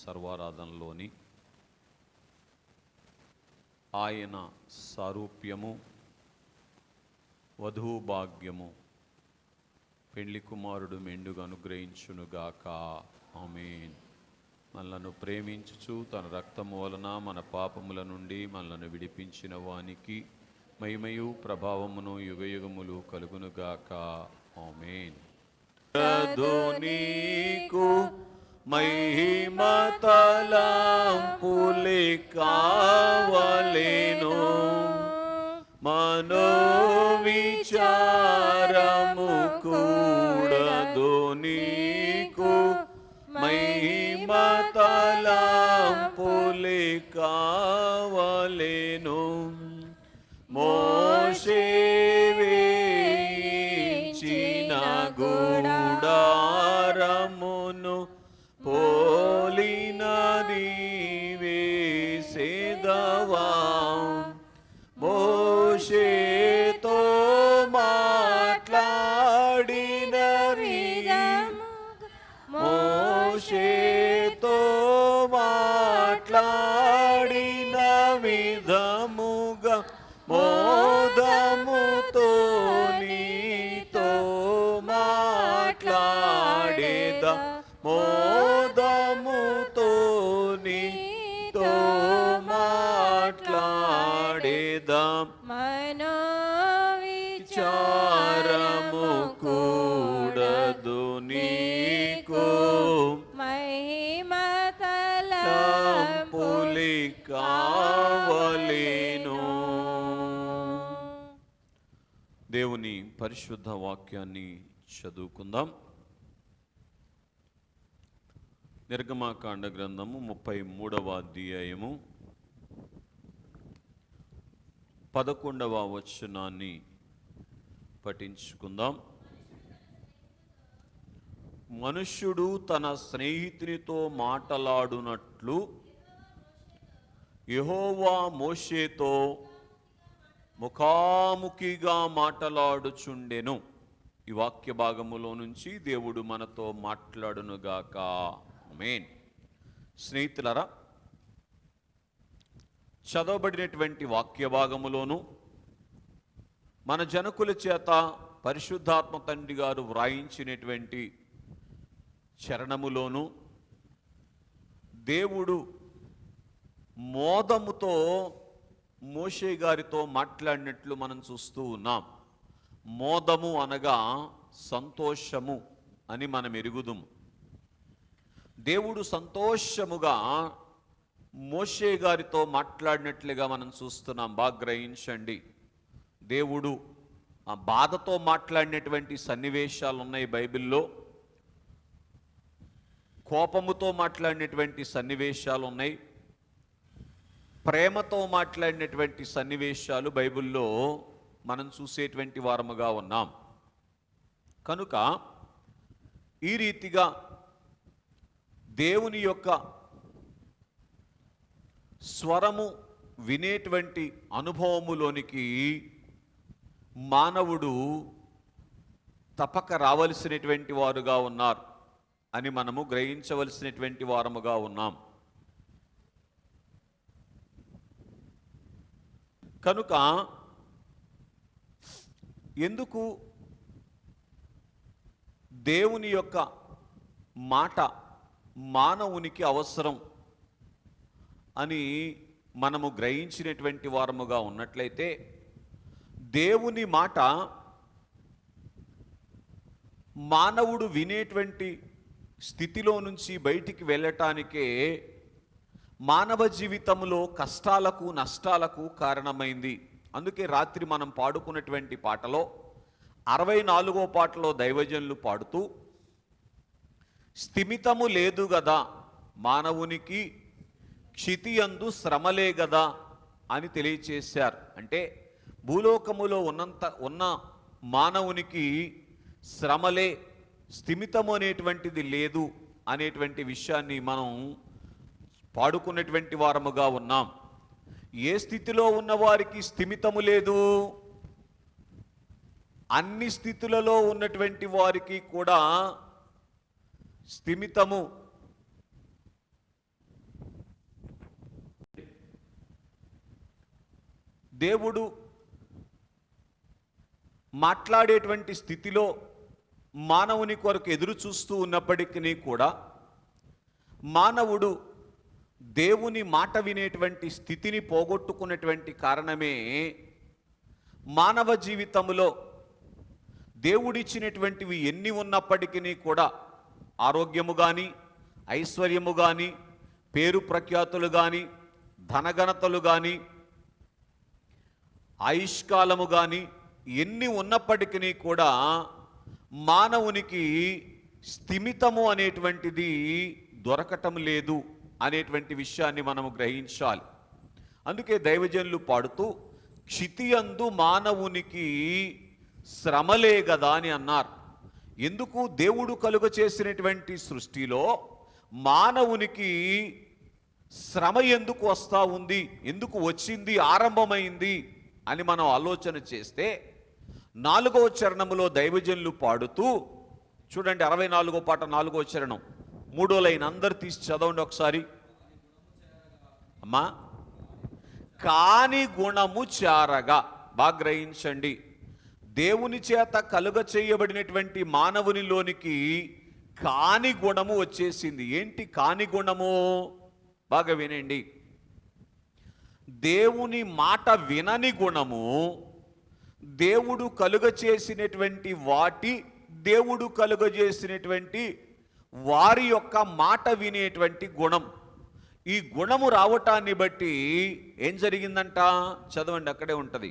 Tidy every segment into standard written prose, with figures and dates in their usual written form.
సర్వారాధనలోని ఆయన సారూప్యము, వధువు భాగ్యము పెళ్లి కుమారుడు మెండుగా అనుగ్రహించునుగాక. ఆమేన్. మనలను ప్రేమించుచు తన రక్తము వలన మన పాపముల నుండి మనలను విడిపించిన వానికి మహిమయు ప్రభావమును యుగయుగములు కలుగునుగాక. ఆమేన్. నీకు మహిమ తలంపులే కావలెను, మనోవిచారము కూడదు. నీకు మహిమ తలంపులే కావలెను, మోషే వేయించిన గుడారమును పోలినది వేసేదవా. మోషేతో మాట్లాడిన మోషేతో మాట్లాడిన విధముగా మోదముతో నీతో మాట్లాడేద. మోదముతో నీతో మాట్లాడేదా. మనోవిచారము కూడదు. నీకు మహిమ తలంపులే కావలెను. దేవుని పరిశుద్ధ వాక్యాన్ని చదువుకుందాం. నిర్గమాకాండ గ్రంథము 33వ అధ్యాయము 11వ వచనాన్ని పఠించుకుందాం. మనుష్యుడు తన స్నేహితునితో మాటలాడునట్లు యెహోవా మోషేతో ముఖాముఖిగా మాటలాడుచుండెను. ఈ వాక్య భాగములో నుంచి దేవుడు మనతో మాట్లాడునుగాక. ఆమేన్. స్నేహితులారా, చదవబడినటువంటి వాక్య భాగములోను మన జనకుల చేత పరిశుద్ధాత్మ తండ్రి గారు వ్రాయించినటువంటి చరణములోను దేవుడు మోదముతో మోషే గారితో మాట్లాడినట్లు మనం చూస్తూ ఉన్నాం. మోదము అనగా సంతోషము అని మనం ఎరుగుదుము. దేవుడు సంతోషముగా మోషే గారితో మాట్లాడినట్లుగా మనం చూస్తున్నాం. బాగా గ్రహించండి. దేవుడు ఆ బాధతో మాట్లాడినటువంటి సన్నివేశాలు ఉన్నాయి బైబిల్లో, కోపముతో మాట్లాడినటువంటి సన్నివేశాలు ఉన్నాయి, ప్రేమతో మాట్లాడినటువంటి సన్నివేశాలు బైబిల్లో మనం చూసేటువంటి వారముగా ఉన్నాం. కనుక ఈ రీతిగా దేవుని యొక్క స్వరము వినేటువంటి అనుభవములోనికి మానవుడు తప్పక రావలసినటువంటి వారుగా ఉన్నారు అని మనము గ్రహించవలసినటువంటి వారముగా ఉన్నాం. కనుక ఎందుకు దేవుని యొక్క మాట మానవునికి అవసరం అని మనము గ్రహించినటువంటి వారముగా ఉన్నట్లయితే, దేవుని మాట మానవుడు వినేటువంటి స్థితిలో నుంచి బయటికి వెళ్ళటానికే మానవ జీవితంలో కష్టాలకు నష్టాలకు కారణమైంది. అందుకే రాత్రి మనం పాడుకున్నటువంటి పాటలో 64వ పాటలో దైవజనులు పాడుతూ, స్థిమితము లేదు గదా మానవునికి, క్షితియందు శ్రమలే గదా అని తెలియచేశారు. అంటే భూలోకములో ఉన్న మానవునికి శ్రమలే, స్థిమితము అనేటువంటిది లేదు అనేటువంటి విషయాన్ని మనం పాడుకున్నటువంటి వారముగా ఉన్నాం. ఏ స్థితిలో ఉన్నవారికి స్థిమితము లేదు? అన్ని స్థితులలో ఉన్నటువంటి వారికి కూడా స్థిమితము దేవుడు మాట్లాడేటువంటి స్థితిలో మానవుని కొరకు ఎదురు చూస్తూ ఉన్నప్పటికీ కూడా మానవుడు దేవుని మాట వినేటువంటి స్థితిని పోగొట్టుకున్నటువంటి కారణమే మానవ జీవితంలో దేవుడిచ్చినటువంటివి ఎన్ని ఉన్నప్పటికీ కూడా ఆరోగ్యము కానీ, ఐశ్వర్యము కానీ, పేరు ప్రఖ్యాతులు కానీ, ధనఘనతలు కానీ, ఆయుష్కాలము కానీ ఎన్ని ఉన్నప్పటికీ కూడా మానవునికి స్థిమితము అనేటువంటిది దొరకటం లేదు అనేటువంటి విషయాన్ని మనము గ్రహించాలి. అందుకే దైవజనులు పాడుతూ క్షితియందు మానవునికి శ్రమలే గదా అని అన్నారు. ఎందుకు? దేవుడు కలుగ చేసినటువంటి సృష్టిలో మానవునికి శ్రమ ఎందుకు వస్తూ ఉంది, ఎందుకు వచ్చింది, ఆరంభమైంది అని మనం ఆలోచన చేస్తే 4వ చరణములో దైవజనులు పాడుతూ చూడండి, 64వ పాట 4వ చరణం 3వ లైన్ అందరు తీసి చదవండి ఒకసారి. అమ్మా, కాని గుణము చారగా, బాగా గ్రహించండి. దేవుని చేత కలుగ చేయబడినటువంటి మానవునిలోనికి కాని గుణము వచ్చేసింది. ఏంటి కాని గుణము? బాగా వినండి. దేవుని మాట వినని గుణము, దేవుడు కలుగ చేసినటువంటి దేవుడు కలుగజేసినటువంటి వారి యొక్క మాట వినేటువంటి గుణం. ఈ గుణము రావటాన్ని బట్టి ఏం జరిగిందంట? చదవండి, అక్కడే ఉంటుంది.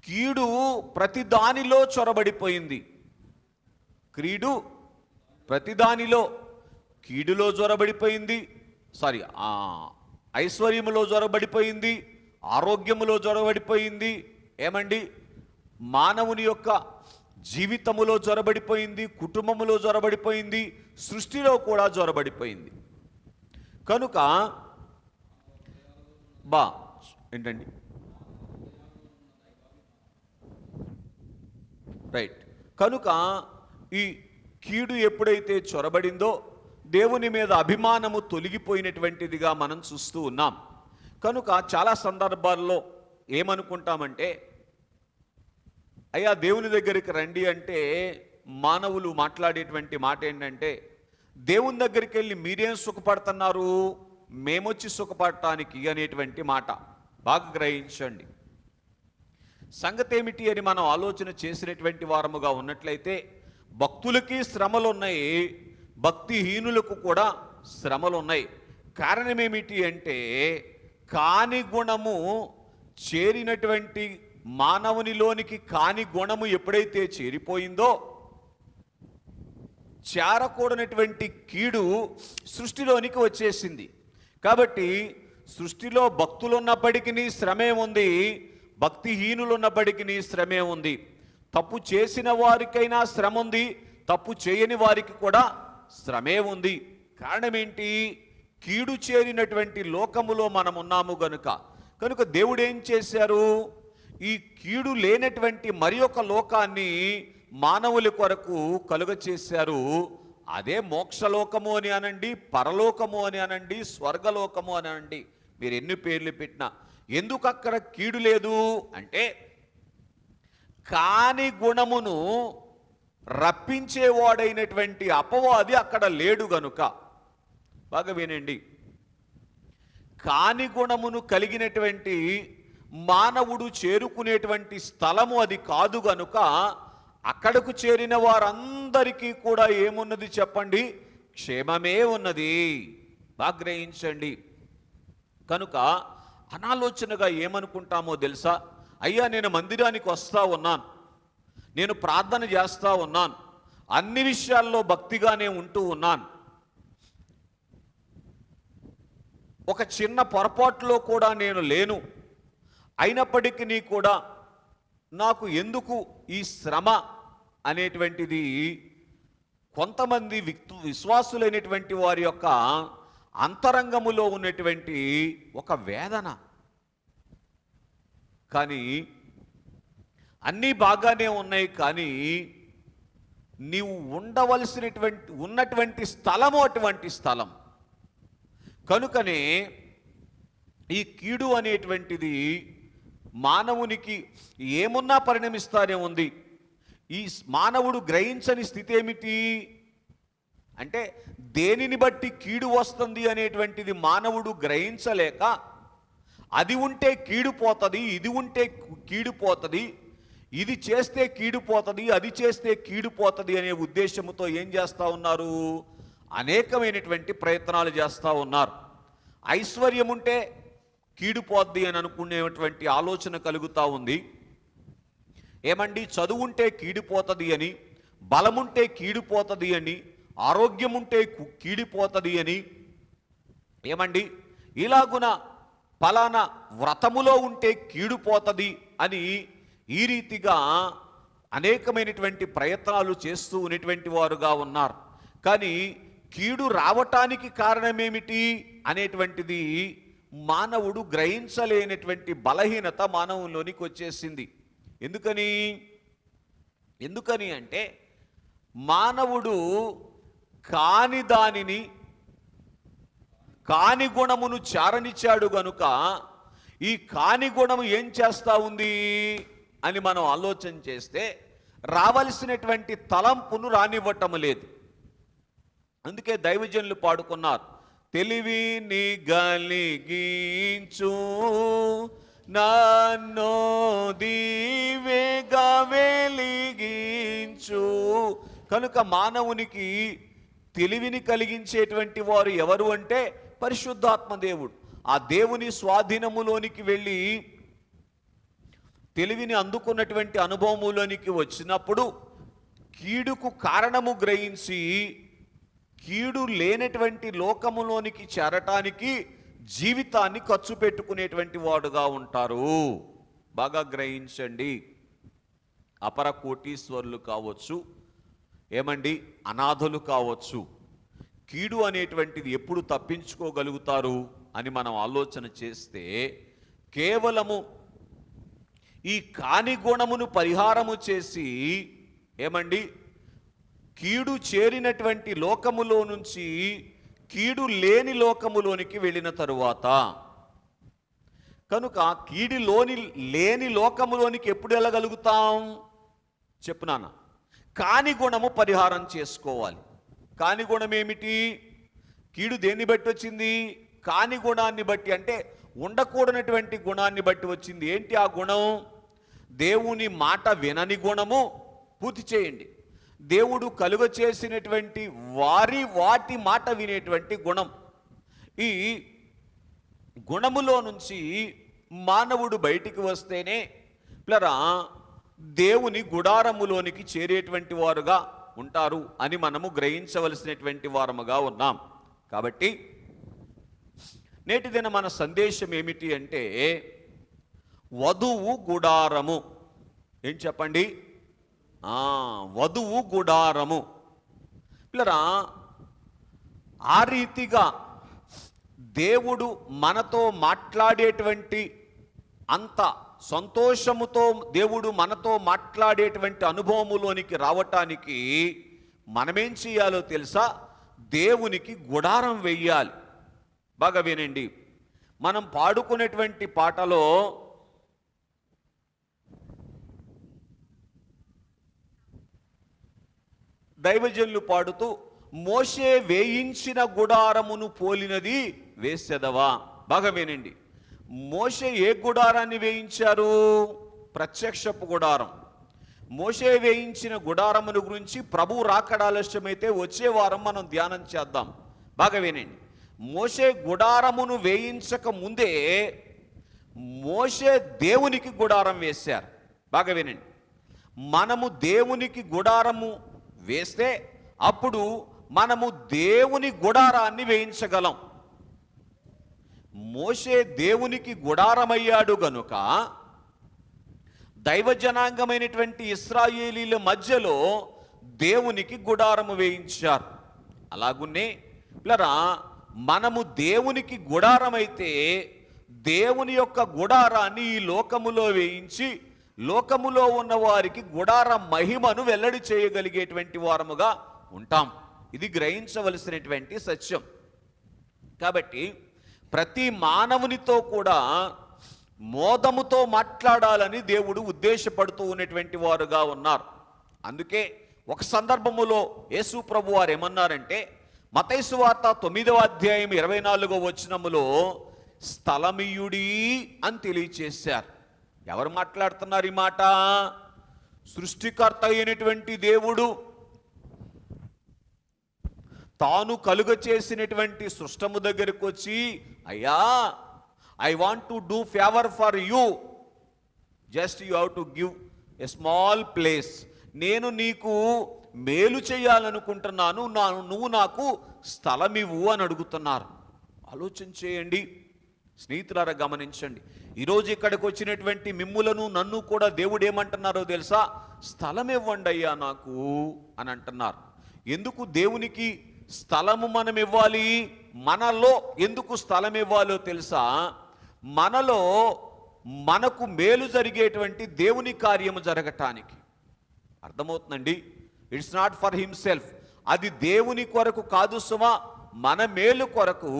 కీడు ప్రతి దానిలో చొరబడిపోయింది. కీడు ప్రతి దానిలో, కీడులో చొరబడిపోయింది, ఐశ్వర్యములో చొరబడిపోయింది, ఆరోగ్యములో చొరబడిపోయింది. ఏమండి? మానవుని యొక్క జీవితములో చొరబడిపోయింది, కుటుంబములో చొరబడిపోయింది, సృష్టిలో కూడా చొరబడిపోయింది. కనుక ఏంటండి? రైట్. కనుక ఈ కీడు ఎప్పుడైతే చొరబడిందో దేవుని మీద అభిమానము తొలగిపోయినటువంటిదిగా మనం చూస్తూ ఉన్నాం. కనుక చాలా సందర్భాల్లో ఏమనుకుంటామంటే, అయ్యా దేవుని దగ్గరికి రండి అంటే మానవులు మాట్లాడేటువంటి మాట ఏంటంటే, దేవుని దగ్గరికి వెళ్ళి మీరేం సుఖపడుతున్నారు, మేమొచ్చి సుఖపడటానికి అనేటువంటి మాట. బాగా గ్రహించండి. సంగతి ఏమిటి అని మనం ఆలోచన చేసినటువంటి వారముగా ఉన్నట్లయితే, భక్తులకి శ్రమలు ఉన్నాయి, భక్తిహీనులకు కూడా శ్రమలు ఉన్నాయి. కారణం ఏమిటి అంటే, కాని గుణము చేరినటువంటి మానవునిలోనికి కాని గుణము ఎప్పుడైతే చేరిపోయిందో, చేరకూడనటువంటి కీడు సృష్టిలోనికి వచ్చేసింది. కాబట్టి సృష్టిలో భక్తులు ఉన్నప్పటికీ శ్రమే ఉంది, భక్తిహీనులు ఉన్నప్పటికీ శ్రమే ఉంది. తప్పు చేసిన వారికైనా శ్రమ ఉంది, తప్పు చేయని వారికి కూడా శ్రమే ఉంది. కారణం ఏంటి? కీడు చేరినటువంటి లోకములో మనం ఉన్నాము కనుక దేవుడు ఏం చేశారు? ఈ కీడు లేనటువంటి మరి ఒక లోకాన్ని మానవుల కొరకు కలుగ చేశారు. అదే మోక్షలోకము అని అనండి, పరలోకము అని అనండి, స్వర్గలోకము అని అనండి, మీరు ఎన్ని పేర్లు పెట్టినా. ఎందుకు అక్కడ కీడు లేదు అంటే, కాని గుణమును రప్పించేవాడైనటువంటి అపవాది అక్కడ లేడు గనుక. బాగా వినండి. కాని గుణమును కలిగినటువంటి మానవుడు చేరుకునేటువంటి స్థలము అది కాదు గనుక, అక్కడకు చేరిన వారందరికీ కూడా ఏమున్నది చెప్పండి? క్షేమమే ఉన్నది. బాగా గ్రహించండి. కనుక అనాలోచనగా ఏమనుకుంటామో తెలుసా? అయ్యా నేను మందిరానికి వస్తూ ఉన్నాను, నేను ప్రార్థన చేస్తూ ఉన్నాను, అన్ని విషయాల్లో భక్తిగానే ఉంటూ ఉన్నాను, ఒక చిన్న పొరపాటులో కూడా నేను లేను, అయినప్పటికీ కూడా నాకు ఎందుకు ఈ శ్రమ అనేటువంటిది కొంతమంది విశ్వాసులైనటువంటి వారి యొక్క అంతరంగములో ఉన్నటువంటి ఒక వేదన. కానీ అన్నీ బాగానే ఉన్నాయి, కానీ నీవు ఉన్నటువంటి స్థలము అటువంటి స్థలం. కనుకనే ఈ కీడు అనేటువంటిది మానవునికి ఏమున్నా పరిణమిస్తానే ఉంది. ఈ మానవుడు గ్రహించని స్థితి ఏమిటి అంటే, దేనిని బట్టి కీడు వస్తుంది అనేటువంటిది మానవుడు గ్రహించలేక, అది ఉంటే కీడు పోతుంది, ఇది ఉంటే కీడు పోతుంది, ఇది చేస్తే కీడు పోతుంది, అది చేస్తే కీడు పోతుంది అనే ఉద్దేశంతో ఏం చేస్తూ ఉన్నారు? అనేకమైనటువంటి ప్రయత్నాలు చేస్తూ ఉన్నారు. ఐశ్వర్యం ఉంటే కీడు పోద్ది అని అనుకునేటువంటి ఆలోచన కలుగుతూ ఉంది. ఏమండి, చదువు ఉంటే కీడిపోతుంది అని, బలముంటే కీడిపోతుంది అని, ఆరోగ్యం ఉంటే కీడిపోతుంది అని, ఏమండి ఇలాగున ఫలానా వ్రతములో ఉంటే కీడిపోతుంది అని ఈ రీతిగా అనేకమైనటువంటి ప్రయత్నాలు చేస్తూ ఉన్నటువంటి వారుగా ఉన్నారు. కానీ కీడు రావటానికి కారణమేమిటి అనేటువంటిది మానవుడు గ్రహించలేనటువంటి బలహీనత మానవులోనికి వచ్చేసింది. ఎందుకని అంటే, మానవుడు కాని దానిని, కాని గుణమును చారనిచ్చాడు గనుక ఈ కాని గుణము ఏం చేస్తూ ఉంది అని మనం ఆలోచన చేస్తే రావలసినటువంటి తలంపును రానివ్వటం లేదు. అందుకే దైవజనులు పాడుకున్నారు, తెలివిని గలిగించు నన్ను దీవెగా వెలిగించు. కనుక మానవునికి తెలివిని కలిగించేటువంటి వారు ఎవరు అంటే పరిశుద్ధాత్మ దేవుడు. ఆ దేవుని స్వాధీనములోనికి వెళ్ళి తెలివిని అందుకున్నటువంటి అనుభవములోనికి వచ్చినప్పుడు కీడుకు కారణము గ్రహించి కీడు లేనటువంటి లోకములోనికి చేరటానికి జీవితాన్ని ఖర్చు పెట్టుకునేటువంటి వాడుగా ఉంటారు. బాగా గ్రహించండి. అపర కోటీశ్వరులు కావచ్చు, ఏమండి అనాథలు కావచ్చు, కీడు అనేటువంటిది ఎప్పుడు తప్పించుకోగలుగుతారు అని మనం ఆలోచన చేస్తే, కేవలము ఈ కాని గుణమును పరిహారము చేసి, ఏమండి కీడు చేరినటువంటి లోకములో నుంచి కీడు లేని లోకములోనికి వెళ్ళిన తరువాత, కనుక కీడులోని లేని లోకములోనికి ఎప్పుడు వెళ్ళగలుగుతాం చెప్పునాన్న? కాని గుణము పరిహారం చేసుకోవాలి. కాని గుణం ఏమిటి? కీడు దేన్ని బట్టి వచ్చింది? కాని గుణాన్ని బట్టి, అంటే ఉండకూడనటువంటి గుణాన్ని బట్టి వచ్చింది. ఏంటి ఆ గుణం? దేవుని మాట వినని గుణము పూర్తి చేయండి. దేవుడు కలుగ చేసినటువంటి వాటి మాట వినేటువంటి గుణం. ఈ గుణములో నుంచి మానవుడు బయటికి వస్తేనే ప్లరా దేవుని గుడారములోనికి చేరేటువంటి వారుగా ఉంటారు అని మనము గ్రహించవలసినటువంటి వారముగా ఉన్నాం. కాబట్టి నేటి దిన మన సందేశం ఏమిటి అంటే, వధువు గుడారము. ఏం చెప్పండి? వధువు గుడారము. పిల్లరా, ఆ రీతిగా దేవుడు మనతో మాట్లాడేటువంటి అంత సంతోషముతో దేవుడు మనతో మాట్లాడేటువంటి అనుభవములోనికి రావటానికి మనమేం చేయాలో తెలుసా? దేవునికి గుడారం వెయ్యాలి. బాగా వినండి. మనం పాడుకునేటువంటి పాటలో దైవజనులు పాడుతూ, మోషే వేయించిన గుడారమును పోలినది వేసెదవా. బాగా వినండి. మోషే ఏ గుడారాన్ని వేయించారు? ప్రత్యక్షపు గుడారం. మోషే వేయించిన గుడారమును గురించి ప్రభు రాకడ ఆలస్యమైతే వచ్చే వారం మనం ధ్యానం చేద్దాం. బాగా వినండి. మోషే గుడారమును వేయించక ముందే మోషే దేవునికి గుడారం వేశారు. బాగా వినండి. మనము దేవునికి గుడారము వేస్తే అప్పుడు మనము దేవుని గుడారాన్ని వేయించగలం. మోషే దేవునికి గుడారమయ్యాడు గనుక దైవజనాంగమైనటువంటి ఇశ్రాయేలీల మధ్యలో దేవునికి గుడారము వేయించారు. అలాగునే పిల్లరా, మనము దేవునికి గుడారమైతే దేవుని యొక్క గుడారాన్ని ఈ లోకములో వేయించి లోకములో ఉన్న వారికి గుడార మహిమను వెల్లడి చేయగలిగేటువంటి వారముగా ఉంటాం. ఇది గ్రహించవలసినటువంటి సత్యం. కాబట్టి ప్రతి మానవునితో కూడా మోదముతో మాట్లాడాలని దేవుడు ఉద్దేశపడుతూ ఉన్నటువంటి వారుగా ఉన్నారు. అందుకే ఒక సందర్భములో యేసు ప్రభు వారు ఏమన్నారంటే, మత్తయి సువార్త 9వ అధ్యాయం 24వ వచనములో స్థలమియుడి అని తెలియచేశారు. ఎవరు మాట్లాడుతున్నారు ఈ మాట? సృష్టికర్త అయినటువంటి దేవుడు తాను కలుగ చేసినటువంటి సృష్టము దగ్గరకు వచ్చి, అయ్యా, I want to do favour for you, just you have to give a small place. నేను నీకు మేలు చేయాలనుకుంటున్నాను, నువ్వు నాకు స్థలం ఇవ్వు అని అడుగుతున్నారు. ఆలోచన చేయండి స్నేహితులారా, గమనించండి. ఈరోజు ఇక్కడికి వచ్చినటువంటి మిమ్ములను నన్ను కూడా దేవుడు ఏమంటున్నారో తెలుసా? స్థలం ఇవ్వండి అయ్యా నాకు అని అంటున్నారు. ఎందుకు దేవునికి స్థలము మనం ఇవ్వాలి? మనలో ఎందుకు స్థలం ఇవ్వాలో తెలుసా? మనలో మనకు మేలు జరిగేటువంటి దేవుని కార్యము జరగటానికి. అర్థమవుతుందండి? It's not for himself. అది దేవుని కొరకు కాదు సుమా, మన మేలు కొరకు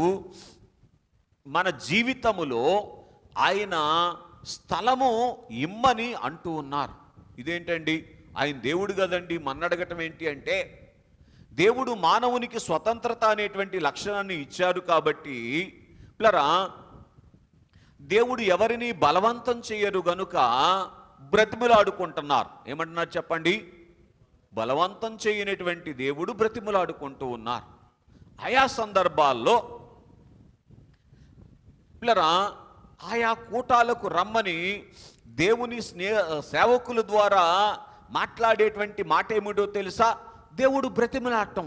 మన జీవితములో ఆయన స్థలము ఇమ్మని అంటూ ఉన్నారు. ఇదేంటండి? ఆయన దేవుడు కదండి, మన్నడగటం ఏంటి అంటే, దేవుడు మానవునికి స్వతంత్రత అనేటువంటి లక్షణాన్ని ఇచ్చారు కాబట్టి పిల్లరా, దేవుడు ఎవరిని బలవంతం చేయరు గనుక బ్రతిమలాడుకుంటున్నారు. ఏమంటున్నారు చెప్పండి? బలవంతం చేయనటువంటి దేవుడు బ్రతిమలాడుకుంటూ ఉన్నారు. ఆయా సందర్భాల్లో పిల్లరా, ఆయా కూటాలకు రమ్మని దేవుని సేవకుల ద్వారా మాట్లాడేటువంటి మాట ఏమిటో తెలుసా? దేవుడు బ్రతిమలాడటం.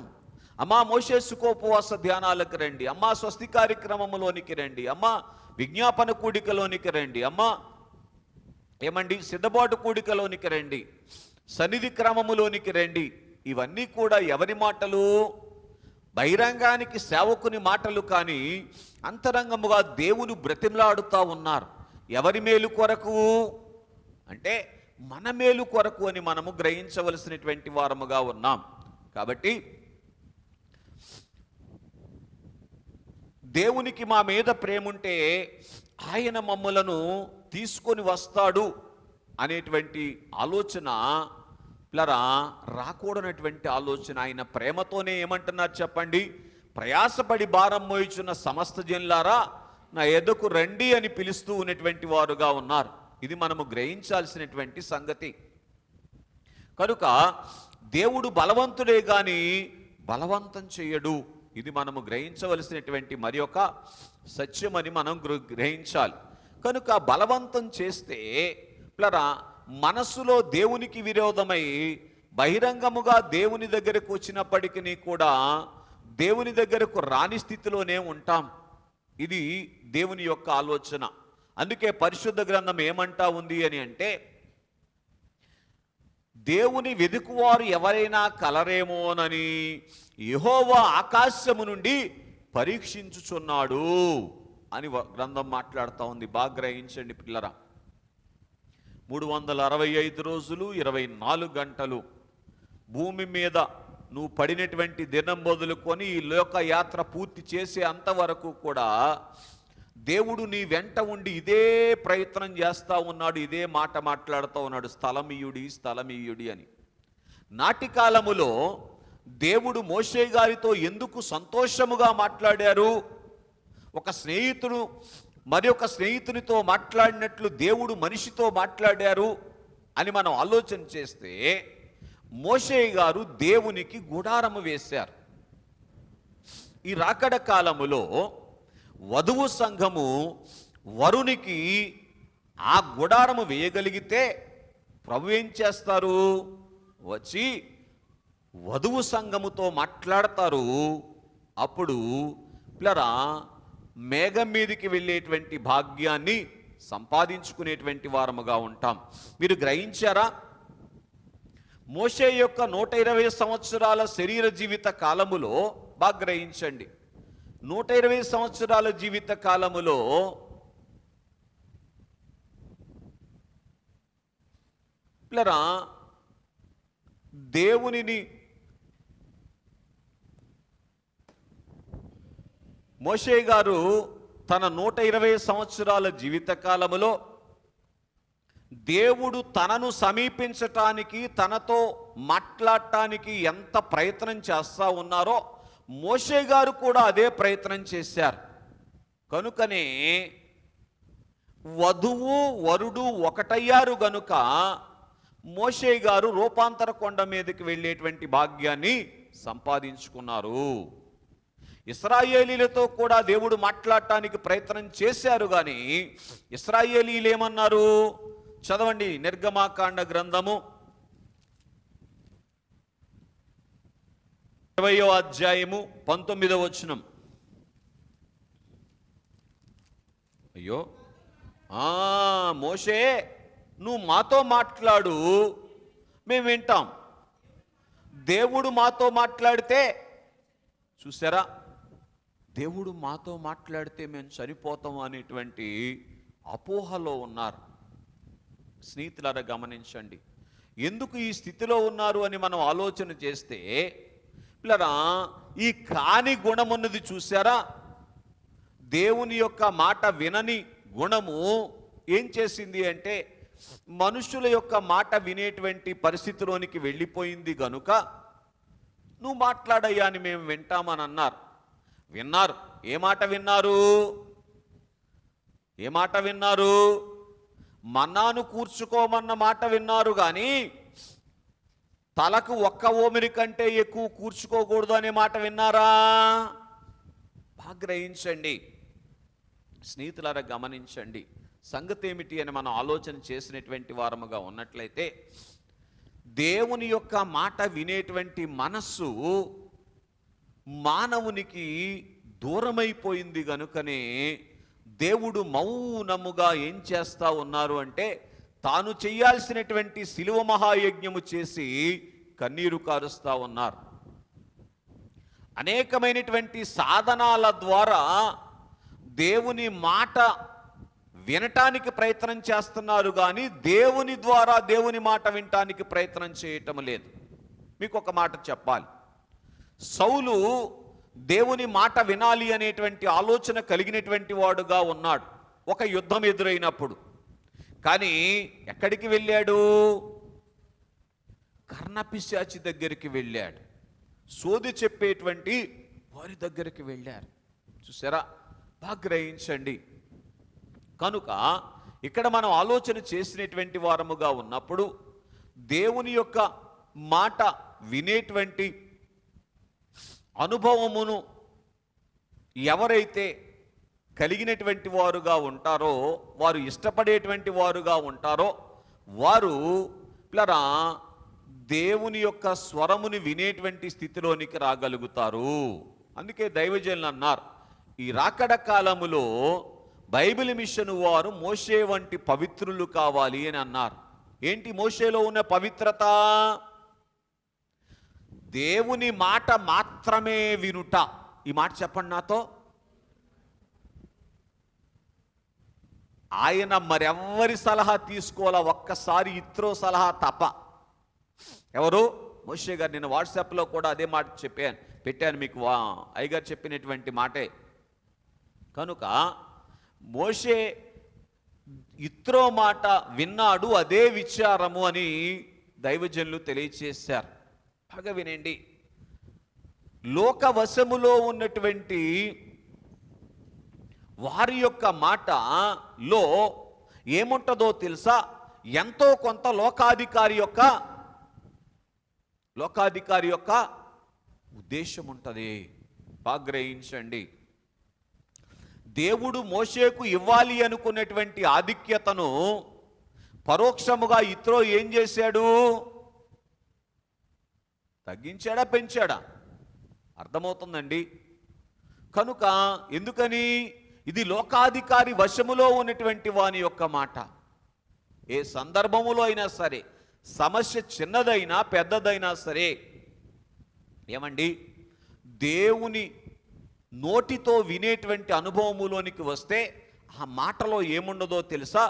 అమ్మా మోషేసుకోపవాస ధ్యానాలకు రండి, అమ్మా స్వస్తి కార్యక్రమంలోనికి రండి, అమ్మా విజ్ఞాపన కూడికలోనికి రండి, అమ్మా ఏమండి సిద్ధబాటు కూడికలోనికి రండి, సన్నిధి క్రమములోనికి రండి. ఇవన్నీ కూడా ఎవరి మాటలు? బహిరంగానికి సేవకుని మాటలు. కానీ అంతరంగముగా దేవుని బ్రతిమలాడుతూ ఉన్నారు. ఎవరి మేలు కొరకు అంటే మన మేలు కొరకు అని మనము గ్రహించవలసినటువంటి వారముగా ఉన్నాం. కాబట్టి దేవునికి మా మీద ప్రేమ ఉంటే ఆయన మమ్మలను తీసుకొని వస్తాడు అనేటువంటి ఆలోచన పిల్లరా రాకూడనటువంటి ఆలోచన. ఆయన ప్రేమతోనే ఏమంటున్నారు చెప్పండి? ప్రయాసపడి భారం మోయిచున్న సమస్త జనులారా నా ఎద్దకు రండి అని పిలుస్తూ ఉన్నటువంటి వారుగా ఉన్నారు. ఇది మనము గ్రహించాల్సినటువంటి సంగతి. కనుక దేవుడు బలవంతుడే గాని బలవంతం చేయడు. ఇది మనము గ్రహించవలసినటువంటి మరి ఒక సత్యమని మనం గ్రహించాలి. కనుక బలవంతం చేస్తే పిల్లరా మనస్సులో దేవునికి విరోధమై బహిరంగముగా దేవుని దగ్గరకు వచ్చినప్పటికీ కూడా దేవుని దగ్గరకు రాని స్థితిలోనే ఉంటాం. ఇది దేవుని యొక్క ఆలోచన. అందుకే పరిశుద్ధ గ్రంథం ఏమంటా ఉంది అని అంటే, దేవుని వెదుకువారు ఎవరైనా కలరేమోనని యెహోవా ఆకాశము నుండి పరీక్షించుచున్నాడు అని గ్రంథం మాట్లాడుతూ ఉంది. బాగా గ్రహించండి పిల్లరా. 365 రోజులు 24 గంటలు భూమి మీద నువ్వు పడినటువంటి దినం మొదలుకొని ఈ లోక యాత్ర పూర్తి చేసే అంతవరకు కూడా దేవుడు నీ వెంట ఉండి ఇదే ప్రయత్నం చేస్తూ ఉన్నాడు, ఇదే మాట మాట్లాడుతూ ఉన్నాడు, స్థలమీయుడి స్థలమీయుడి అని. నాటి కాలములో దేవుడు మోషే గారితో ఎందుకు సంతోషముగా మాట్లాడారు? ఒక స్నేహితుడు మరి ఒక స్నేహితునితో మాట్లాడినట్లు దేవుడు మనిషితో మాట్లాడారు అని మనం ఆలోచన చేస్తే, మోషే గారు దేవునికి గుడారము వేశారు. ఈ రాకడ కాలములో వధువు సంఘము వరునికి ఆ గుడారము వేయగలిగితే ప్రభు ఏం చేస్తారు? వచ్చి వధువు సంఘముతో మాట్లాడతారు. అప్పుడు పిల్లరా మేఘం మీదికి వెళ్ళేటువంటి భాగ్యాన్ని సంపాదించుకునేటువంటి వారముగా ఉంటాం. మీరు గ్రహించారా? మోషే యొక్క 120 సంవత్సరాల శరీర జీవిత కాలములో బాగా గ్రహించండి. 120 సంవత్సరాల జీవిత కాలములో పిల్లరా దేవునిని మోషే గారు తన 120 సంవత్సరాల జీవితకాలములో దేవుడు తనను సమీపించటానికి, తనతో మాట్లాడటానికి ఎంత ప్రయత్నం చేస్తూ ఉన్నారో మోషే గారు కూడా అదే ప్రయత్నం చేశారు. కనుకనే వధువు వరుడు ఒకటయ్యారు గనుక మోషే గారు రూపాంతర కొండ మీదకి వెళ్ళేటువంటి భాగ్యాన్ని సంపాదించుకున్నారు. ఇశ్రాయేలీలతో కూడా దేవుడు మాట్లాడటానికి ప్రయత్నం చేశారు, కానీ ఇశ్రాయేలీలు ఏమన్నారు? చదవండి, నిర్గమాకాండ గ్రంథము 20వ అధ్యాయము 19వ వచనం. అయ్యో, మోషే నువ్వు మాతో మాట్లాడు, మేము వింటాం. దేవుడు మాతో మాట్లాడితే, చూసారా, దేవుడు మాతో మాట్లాడితే మేము చనిపోతాం అనేటువంటి అపోహలో ఉన్నారు. స్నేహితులారా గమనించండి, ఎందుకు ఈ స్థితిలో ఉన్నారు అని మనం ఆలోచన చేస్తే, పిల్లరా, ఈ కాని గుణం ఉన్నది చూసారా, దేవుని యొక్క మాట వినని గుణము ఏం చేసింది అంటే మనుషుల యొక్క మాట వినేటువంటి పరిస్థితిలోనికి వెళ్ళిపోయింది. గనుక నువ్వు మాట్లాడయ్యా అని మేము వింటామని అన్నారు. విన్నారు. ఏ మాట విన్నారు? ఏ మాట విన్నారు? మన్నాను కూర్చుకోమన్న మాట విన్నారు, కానీ తలకు ఒక్క ఓమిరి కంటే ఎక్కువ కూర్చుకోకూడదు అనే మాట విన్నారా? బాగా గ్రహించండి స్నేహితులారా, గమనించండి. సంగతి ఏమిటి అని మనం ఆలోచన చేసినటువంటి వారముగా ఉన్నట్లయితే, దేవుని యొక్క మాట వినేటువంటి మనస్సు మానవునికి దూరమైపోయింది. గనుకనే దేవుడు మౌనముగా ఏం చేస్తా ఉన్నారు అంటే, తాను చేయాల్సినటువంటి శిలువ మహాయజ్ఞము చేసి కన్నీరు కారుస్తా ఉన్నారు. అనేకమైనటువంటి సాధనాల ద్వారా దేవుని మాట వినటానికి ప్రయత్నం చేస్తున్నారు, కానీ దేవుని ద్వారా దేవుని మాట వినటానికి ప్రయత్నం చేయటం లేదు. మీకు ఒక మాట చెప్పాలి, సౌలు దేవుని మాట వినాలి అనేటువంటి ఆలోచన కలిగినటువంటి వాడుగా ఉన్నాడు ఒక యుద్ధం ఎదురైనప్పుడు. కానీ ఎక్కడికి వెళ్ళాడు? కర్ణపిశాచి దగ్గరికి వెళ్ళాడు. సోది చెప్పేటువంటి వారి దగ్గరికి వెళ్ళారు. చూసారా, బాగా గ్రహించండి. కనుక ఇక్కడ మనం ఆలోచన చేసినటువంటి వారముగా ఉన్నప్పుడు, దేవుని యొక్క మాట వినేటువంటి అనుభవమును ఎవరైతే కలిగినటువంటి వారుగా ఉంటారో, వారు ఇష్టపడేటువంటి వారుగా ఉంటారో, వారు పిల్లరా దేవుని యొక్క స్వరముని వినేటువంటి స్థితిలోనికి రాగలుగుతారు. అందుకే దైవజనులు అన్నారు, ఈ రాకడ కాలములో బైబిల్ మిషన్ వారు మోషే వంటి పవిత్రులు కావాలి అని అన్నారు. ఏంటి మోషేలో ఉన్న పవిత్రత? దేవుని మాట మాత్రమే వినుట. ఈ మాట చెప్పండి నాతో. ఆయన మరెవ్వరి సలహా తీసుకోవాలా, ఒక్కసారి ఇత్రో సలహా తప్ప. ఎవరు? మోషే గారు. నేను వాట్సాప్లో కూడా అదే మాట పెట్టాను మీకు, అయ్యగారు చెప్పినటువంటి మాటే. కనుక మోషే ఇత్రో మాట విన్నాడు, అదే విచారము అని దైవజనులు తెలియచేశారు. బాగా వినండి, లోకవశములో ఉన్నటువంటి వారి యొక్క మాటలో ఏముంటుందో తెలుసా? ఎంతో కొంత లోకాధికారి యొక్క ఉద్దేశం ఉంటుంది. బాగా గ్రహించండి. దేవుడు మోషేకు ఇవ్వాలి అనుకున్నటువంటి ఆధిక్యతను పరోక్షముగా ఇత్రో ఏం చేశాడు? తగ్గించాడా, పెంచాడా? అర్థమవుతుందండి. కనుక ఎందుకని? ఇది లోకాధికారి వశములో ఉన్నటువంటి వాని యొక్క మాట. ఏ సందర్భములో అయినా సరే, సమస్య చిన్నదైనా పెద్దదైనా సరే, ఏమండి, దేవుని నోటితో వినేటువంటి అనుభవములోనికి వస్తే ఆ మాటలో ఏముండదో తెలుసా?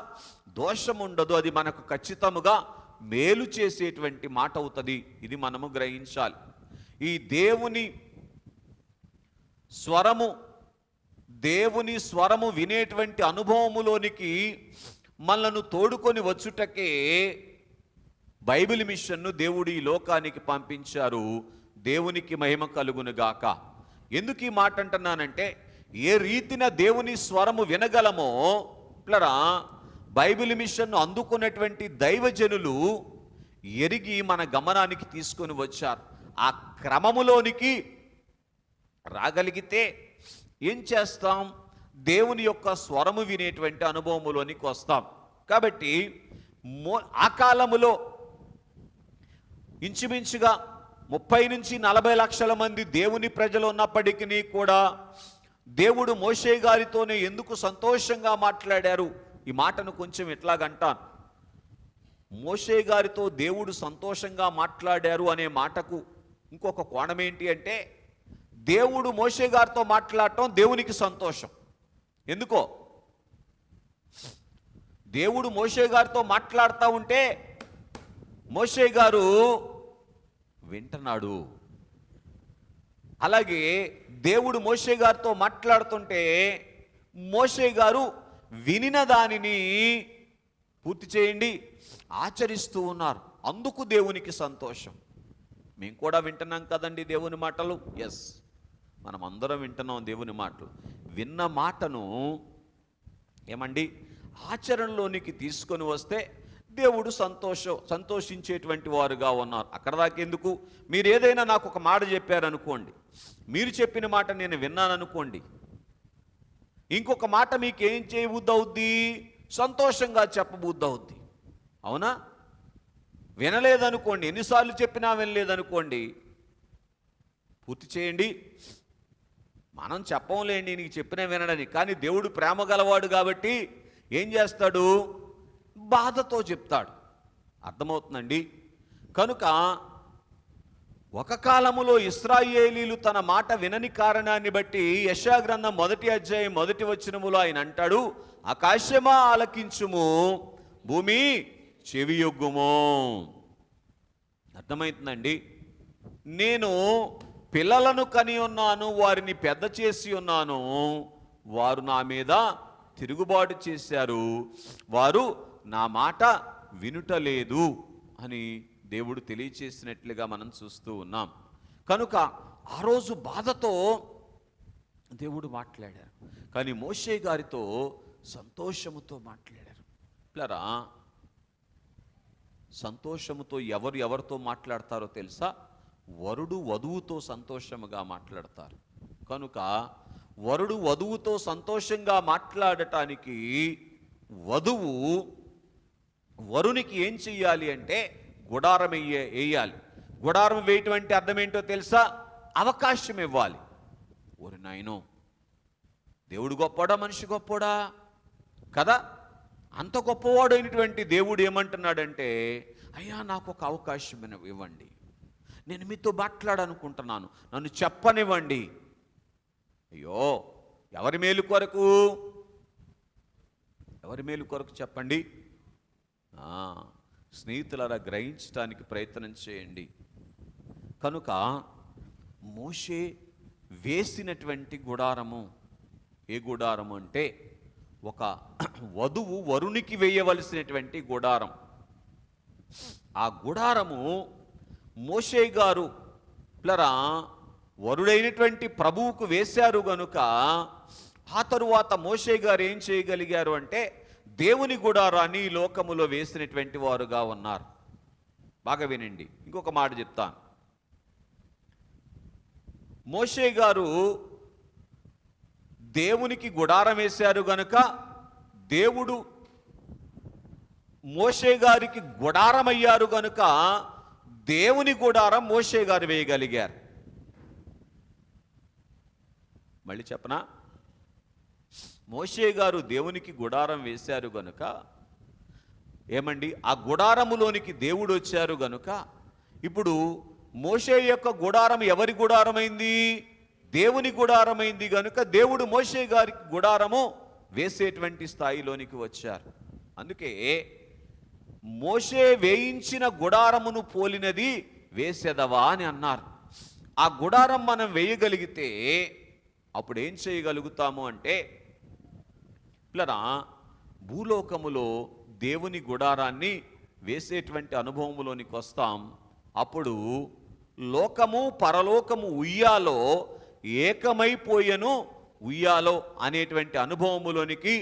దోషం ఉండదు. అది మనకు ఖచ్చితముగా మేలు చేసేటువంటి మాట అవుతుంది. ఇది మనము గ్రహించాలి. ఈ దేవుని స్వరము దేవుని స్వరము వినేటువంటి అనుభవములోనికి మనలను తోడుకొని వచ్చుటకే బైబిల్ మిషన్ను దేవుడు ఈ లోకానికి పంపించారు. దేవునికి మహిమ కలుగునుగాక. ఎందుకు ఈ మాట అంటున్నానంటే, ఏ రీతిన దేవుని స్వరము వినగలమో ప్లరా బైబిల్ మిషన్ను అందుకున్నటువంటి దైవజనులు ఎరిగి మన గమనానికి తీసుకొని వచ్చారు. ఆ క్రమములోనికి రాగలిగితే ఏం చేస్తాం? దేవుని యొక్క స్వరము వినేటువంటి అనుభవములోనికి వస్తాం. కాబట్టి ఆ కాలములో ఇంచుమించుగా 30 నుంచి 40 లక్షల మంది దేవుని ప్రజలు ఉన్నప్పటికీ కూడా దేవుడు మోషే గారితోనే ఎందుకు సంతోషంగా మాట్లాడారు? ఈ మాటను కొంచెం ఎట్లాగంటాను. మోషే గారితో దేవుడు సంతోషంగా మాట్లాడారు అనే మాటకు ఇంకొక కోణం ఏంటి అంటే, దేవుడు మోషే గారితో మాట్లాడటం దేవునికి సంతోషం. ఎందుకో, దేవుడు మోషే గారితో మాట్లాడుతూ ఉంటే మోషే గారు వింటున్నాడు. అలాగే దేవుడు మోషే గారితో మాట్లాడుతుంటే మోషే గారు వినిన దానిని పూర్తి చేయండి ఆచరిస్తూ ఉన్నారు. అందుకు దేవునికి సంతోషం. మేము కూడా వింటున్నాం కదండి దేవుని మాటలు. ఎస్, మనం అందరం వింటున్నాం దేవుని మాటలు. విన్న మాటను ఏమండి ఆచరణలోనికి తీసుకొని వస్తే దేవుడు సంతోషించేటువంటి వారుగా ఉన్నారు. అక్కడ దాకా ఎందుకు? మీరు ఏదైనా నాకు ఒక మాట చెప్పారనుకోండి, మీరు చెప్పిన మాట నేను విన్నాననుకోండి, ఇంకొక మాట మీకు ఏం చేయబుద్దవుద్ది? సంతోషంగా చెప్పబుద్దవుద్ది. అవునా? వినలేదనుకోండి, ఎన్నిసార్లు చెప్పినా వినలేదనుకోండి, పూర్తి చేయండి. మనం చెప్పంలేండి నీకు చెప్పినా వినడని, కానీ దేవుడు ప్రేమ గలవాడు కాబట్టి ఏం చేస్తాడు? బాధతో చెప్తాడు. అర్థమవుతుందండి? కనుక ఒక కాలములో ఇశ్రాయేలీలు తన మాట వినని కారణాన్ని బట్టి యెషయా గ్రంథం 1వ అధ్యాయం 1వ వచనములో ఆయన అంటాడు, ఆకాశమా ఆలకించుము, భూమి చెవియొగ్గుము. అర్థమవుతుందండి? నేను పిల్లలను కని ఉన్నాను, వారిని పెద్ద చేసి ఉన్నాను, వారు నా మీద తిరుగుబాటు చేశారు, వారు నా మాట వినుటలేదు అని దేవుడు తెలియచేసినట్లుగా మనం చూస్తూ ఉన్నాం. కనుక ఆ రోజు బాధతో దేవుడు మాట్లాడారు, కానీ మోషే గారితో సంతోషముతో మాట్లాడారు. పిల్లరా, సంతోషముతో ఎవరితో మాట్లాడతారో తెలుసా? వరుడు వధువుతో సంతోషముగా మాట్లాడతారు. కనుక వరుడు వధువుతో సంతోషంగా మాట్లాడటానికి వధువు వరునికి ఏం చెయ్యాలి అంటే గుడారం వేయాలి. గుడారం వేయటం అంటే అర్థం ఏంటో తెలుసా? అవకాశం ఇవ్వాలి. ఓరి నాయనో, దేవుడు గొప్పడా మనిషి గొప్పడా కదా? అంత గొప్పవాడు అయినటువంటి దేవుడు ఏమంటున్నాడంటే, అయ్యా నాకు ఒక అవకాశం ఇవ్వండి, నేను మీతో మాట్లాడాలనుకుంటున్నాను, నన్ను చెప్పనివ్వండి. అయ్యో, ఎవరి మేలు కొరకు? ఎవరి మేలు కొరకు చెప్పండి? స్నేహితులారా, గ్రహించడానికి ప్రయత్నం చేయండి. కనుక మోషే వేసినటువంటి గుడారము ఏ గుడారము అంటే, ఒక వధువు వరునికి వేయవలసినటువంటి గుడారం. ఆ గుడారము మోషే గారు ప్లరా వరుడైనటువంటి ప్రభువుకు వేశారు గనుక, ఆ తరువాత మోషే గారు ఏం చేయగలిగారు అంటే దేవుని గుడారాన్ని ఈ లోకములో వేసినటువంటి వారుగా ఉన్నారు. బాగా వినండి, ఇంకొక మాట చెప్తాను. మోషే గారు దేవునికి గుడారం వేశారు గనుక దేవుడు మోషే గారికి గుడారం అయ్యారు గనుక దేవుని గుడారం మోషే గారు వేయగలిగారు. మళ్ళీ చెప్పనా? మోషే గారు దేవునికి గుడారం వేశారు గనుక ఏమండి, ఆ గుడారములోనికి దేవుడు వచ్చారు గనుక ఇప్పుడు మోషే యొక్క గుడారం ఎవరి గుడారమైంది? దేవుని గుడారమైంది గనుక దేవుడు మోషే గారికి గుడారము వేసేటువంటి స్థాయిలోనికి వచ్చారు. అందుకే మోషే వేయించిన గుడారమును పోలినది వేసెదవా అని అన్నారు. ఆ గుడారం మనం వేయగలిగితే అప్పుడు ఏం చేయగలుగుతాము అంటే పిల్లరా, భూలోకములో దేవుని గుడారాన్ని వేసేటువంటి అనుభవంలోనికి వస్తాం. అప్పుడు లోకము పరలోకము ఉయ్యాలో ఏకమైపోయెను, ఉయ్యాలో అనేటువంటి అనుభవములోనికి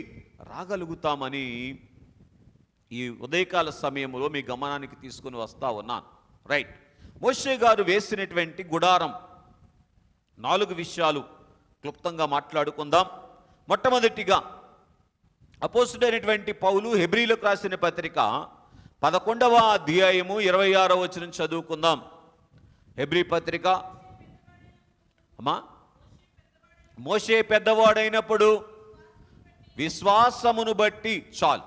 రాగలుగుతామని ఈ ఉదయకాల సమయంలో మీ గమనానికి తీసుకుని వస్తా ఉన్నాను. రైట్. మోషే గారు వేసినటువంటి గుడారం 4 విషయాలు క్లుప్తంగా మాట్లాడుకుందాం. మొట్టమొదటిగా అపోస్తుడైనటువంటి పౌలు హెబ్రీలకు రాసిన పత్రిక 11వ అధ్యాయము 26వ వచనం చదువుకుందాం. హెబ్రీ పత్రిక. అమ్మా, మోషే పెద్దవాడైనప్పుడు విశ్వాసమును బట్టి, చాలు,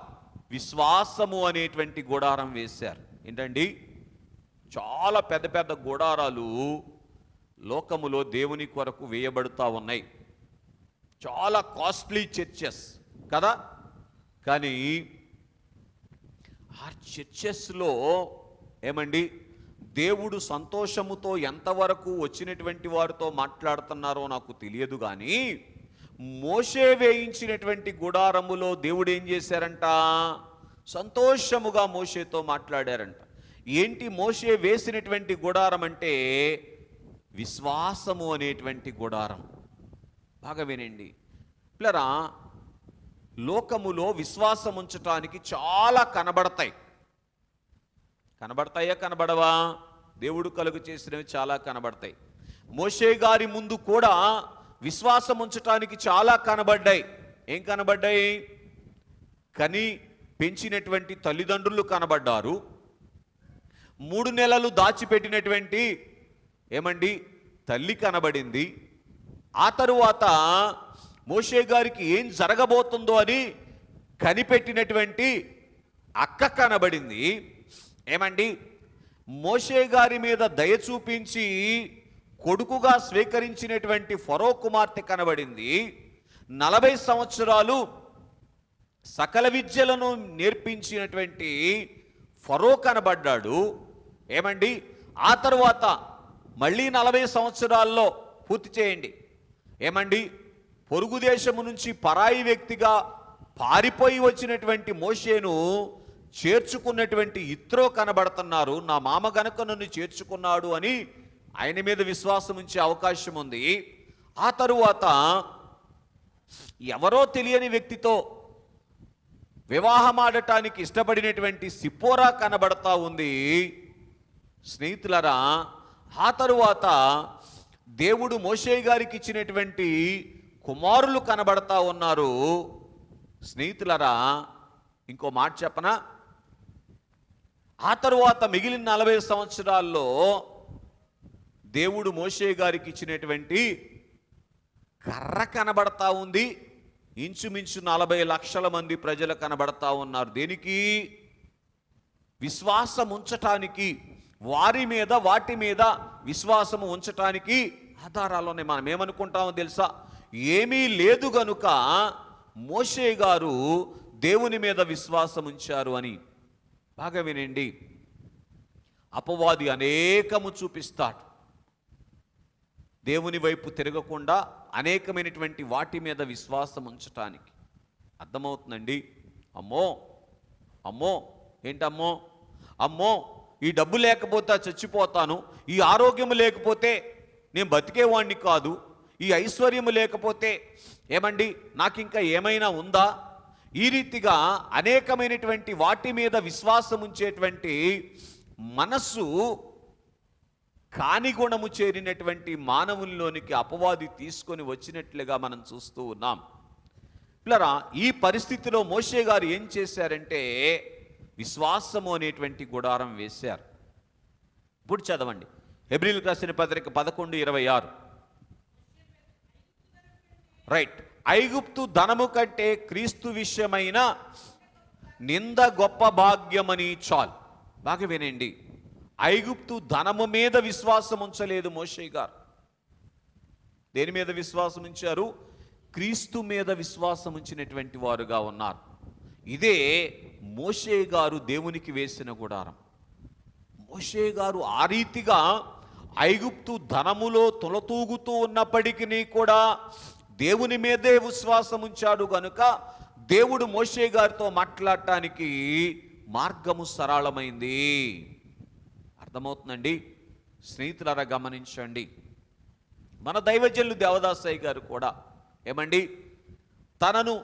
విశ్వాసము అనేటువంటి గుడారం వేశారు. ఏంటండి, చాలా పెద్ద పెద్ద గుడారాలు లోకములో దేవుని కొరకు వేయబడుతూ ఉన్నాయి. చాలా కాస్ట్లీ చర్చెస్ కదా. కానీ ఆ చర్చెస్లో ఏమండి, దేవుడు సంతోషముతో ఎంతవరకు వచ్చినటువంటి వారితో మాట్లాడుతున్నారో నాకు తెలియదు. కానీ మోషే వేయించినటువంటి గుడారములో దేవుడు ఏం చేశారంట? సంతోషముగా మోషేతో మాట్లాడారంట. ఏంటి మోషే వేసినటువంటి గుడారం అంటే? విశ్వాసము అనేటువంటి గుడారం. బాగా వినండి పిల్లరా, లోకములో విశ్వాసం ఉంచటానికి చాలా కనబడతాయి. కనబడతాయా కనబడవా? దేవుడు కలుగు చేసినవి చాలా కనబడతాయి. మోషే గారి ముందు కూడా విశ్వాసం ఉంచటానికి చాలా కనబడ్డాయి. ఏం కనబడ్డాయి? కని పెంచినటువంటి తల్లిదండ్రులు కనబడ్డారు. 3 నెలలు దాచిపెట్టినటువంటి ఏమండి తల్లి కనబడింది. ఆ తరువాత మోషే గారికి ఏం జరగబోతుందో అని కనిపెట్టినటువంటి అక్క కనబడింది. ఏమండి, మోషే గారి మీద దయ చూపించి కొడుకుగా స్వీకరించినటువంటి ఫరో కుమార్తె కనబడింది. 40 సంవత్సరాలు సకల విద్యలను నేర్పించినటువంటి ఫరో కనబడ్డాడు. ఏమండి, ఆ తరువాత మళ్ళీ 40 సంవత్సరాల్లో పూర్తి చేయండి. ఏమండి, పొరుగు దేశము నుంచి పరాయి వ్యక్తిగా పారిపోయి వచ్చినటువంటి మోషేను చేర్చుకున్నటువంటి ఇత్రో కనబడుతున్నారు. నా మామ గనుక నన్ను చేర్చుకున్నాడు అని ఆయన మీద విశ్వాసం ఉంచే అవకాశం ఉంది. ఆ తరువాత ఎవరో తెలియని వ్యక్తితో వివాహమాడటానికి ఇష్టపడినటువంటి సిప్పోరా కనబడతా ఉంది. స్నేహితులరా, ఆ తరువాత దేవుడు మోషే గారికి ఇచ్చినటువంటి కుమారులు కనబడతా ఉన్నారు. స్నేహితులరా, ఇంకో మాట చెప్పనా? ఆ తరువాత మిగిలిన 40 సంవత్సరాల్లో దేవుడు మోషే గారికి ఇచ్చినటువంటి కర్ర కనబడతా ఉంది. ఇంచుమించు 40 లక్షల మంది ప్రజలు కనబడతా ఉన్నారు. దేనికి? విశ్వాసం ఉంచటానికి, వారి మీద వాటి మీద విశ్వాసము ఉంచటానికి ఆధారాల్లోనే. మనం ఏమనుకుంటామో తెలుసా? ఏమీ లేదు గనుక మోషే గారు దేవుని మీద విశ్వాసం ఉంచారు అని. బాగా వినండి, అపవాది అనేకము చూపిస్తాడు. దేవుని వైపు తిరగకుండా అనేకమైనటువంటి వాటి మీద విశ్వాసం ఉంచటానికి. అర్థమవుతుందండి? అమ్మో అమ్మో, ఏంటమ్మో? అమ్మో, ఈ డబ్బు లేకపోతే చచ్చిపోతాను, ఈ ఆరోగ్యం లేకపోతే నేను బతికేవాణ్ణి కాదు, ఈ ఐశ్వర్యము లేకపోతే ఏమండి నాకు ఇంకా ఏమైనా ఉందా? ఈ రీతిగా అనేకమైనటువంటి వాటి మీద విశ్వాసం ఉంచేటువంటి మనస్సు కాని గుణము చేరినటువంటి మానవుల్లోనికి అపవాది తీసుకొని వచ్చినట్లుగా మనం చూస్తూ ఉన్నాం. పిల్లరా, ఈ పరిస్థితిలో మోషే గారు ఏం చేశారంటే విశ్వాసము అనేటువంటి గుడారం వేశారు. ఇప్పుడు చదవండి, హెబ్రీయులకు రాసిన పత్రిక 11:26. రైట్. ఐగుప్తు ధనము కంటే క్రీస్తు విషయమైన నింద గొప్ప భాగ్యమని. చాలు, బాగా వినండి. ఐగుప్తు ధనము మీద విశ్వాసం ఉంచలేదు మోషే గారు. దేని మీద విశ్వాసం ఉంచారు? క్రీస్తు మీద విశ్వాసం ఉంచినటువంటి వారుగా ఉన్నారు. ఇదే మోషే గారు దేవునికి వేసిన గుడారం. మోషే గారు ఆ రీతిగా ఐగుప్తు ధనములో తులతూగుతూ ఉన్నప్పటికీ కూడా దేవుని మీదే విశ్వాసం ఉంచాడు గనుక దేవుడు మోషే గారితో మాట్లాడటానికి మార్గము సరళమైంది. అర్థమవుతుందండి? స్నేహితులారా గమనించండి, మన దైవజనులు దేవదాసయ్య గారు కూడా ఏమండి, తనను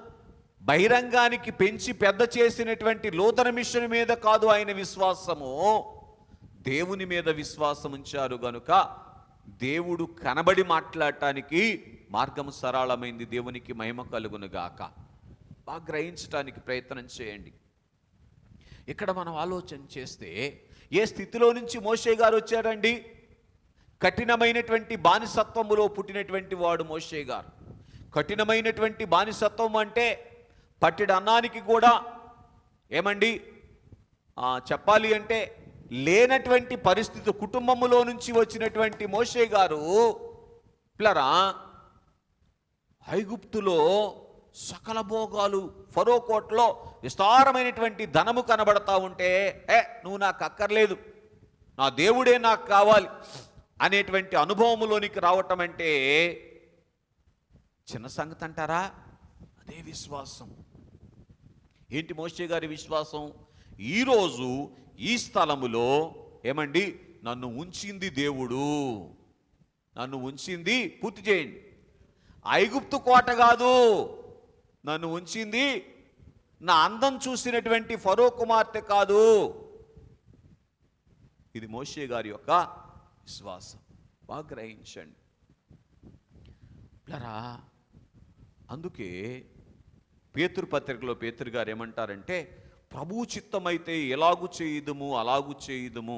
బహిరంగానికి పెంచి పెద్ద చేసినటువంటి లోతన మిషన్ మీద కాదు ఆయన విశ్వాసము, దేవుని మీద విశ్వాసం ఉంచారు గనుక దేవుడు కనబడి మాట్లాడటానికి మార్గము సరళమైంది. దేవునికి మహిమ కలుగునుగాక. బాగా గ్రహించడానికి ప్రయత్నం చేయండి. ఇక్కడ మనం ఆలోచన చేస్తే ఏ స్థితిలో నుంచి మోషే గారు వచ్చారండి? కఠినమైనటువంటి బానిసత్వములో పుట్టినటువంటి వాడు మోషే గారు. కఠినమైనటువంటి బానిసత్వం అంటే పట్టెడు అన్నానికి కూడా ఏమండి చెప్పాలి అంటే లేనటువంటి పరిస్థితి, కుటుంబములో నుంచి వచ్చినటువంటి మోషే గారు పిల్లరా ఐగుప్తులో సకల భోగాలు, ఫరో కోటలో విస్తారమైనటువంటి ధనము కనబడతా ఉంటే నువ్వు నాకు అక్కర్లేదు, నా దేవుడే నాకు కావాలి అనేటువంటి అనుభవములోనికి రావటం అంటే చిన్న సంగతి అంటారా? అదే విశ్వాసం. ఏంటి మోషే గారి విశ్వాసం? ఈరోజు ఈ స్థలములో ఏమండి నన్ను ఉంచింది దేవుడు, నన్ను ఉంచింది, పూర్తి చేయండి, ఐగుప్తు కోట కాదు, నన్ను ఉంచింది నా అందం చూసినటువంటి ఫరో కుమార్తె కాదు. ఇది మోషే గారి యొక్క విశ్వాసం. బాగా గ్రహించండి పిల్లరా. అందుకే పేతురు పత్రికలో పేతురు గారు ఏమంటారంటే, ప్రభు చిత్తమైతే ఎలాగు చేయుదుము అలాగు చేయుదుము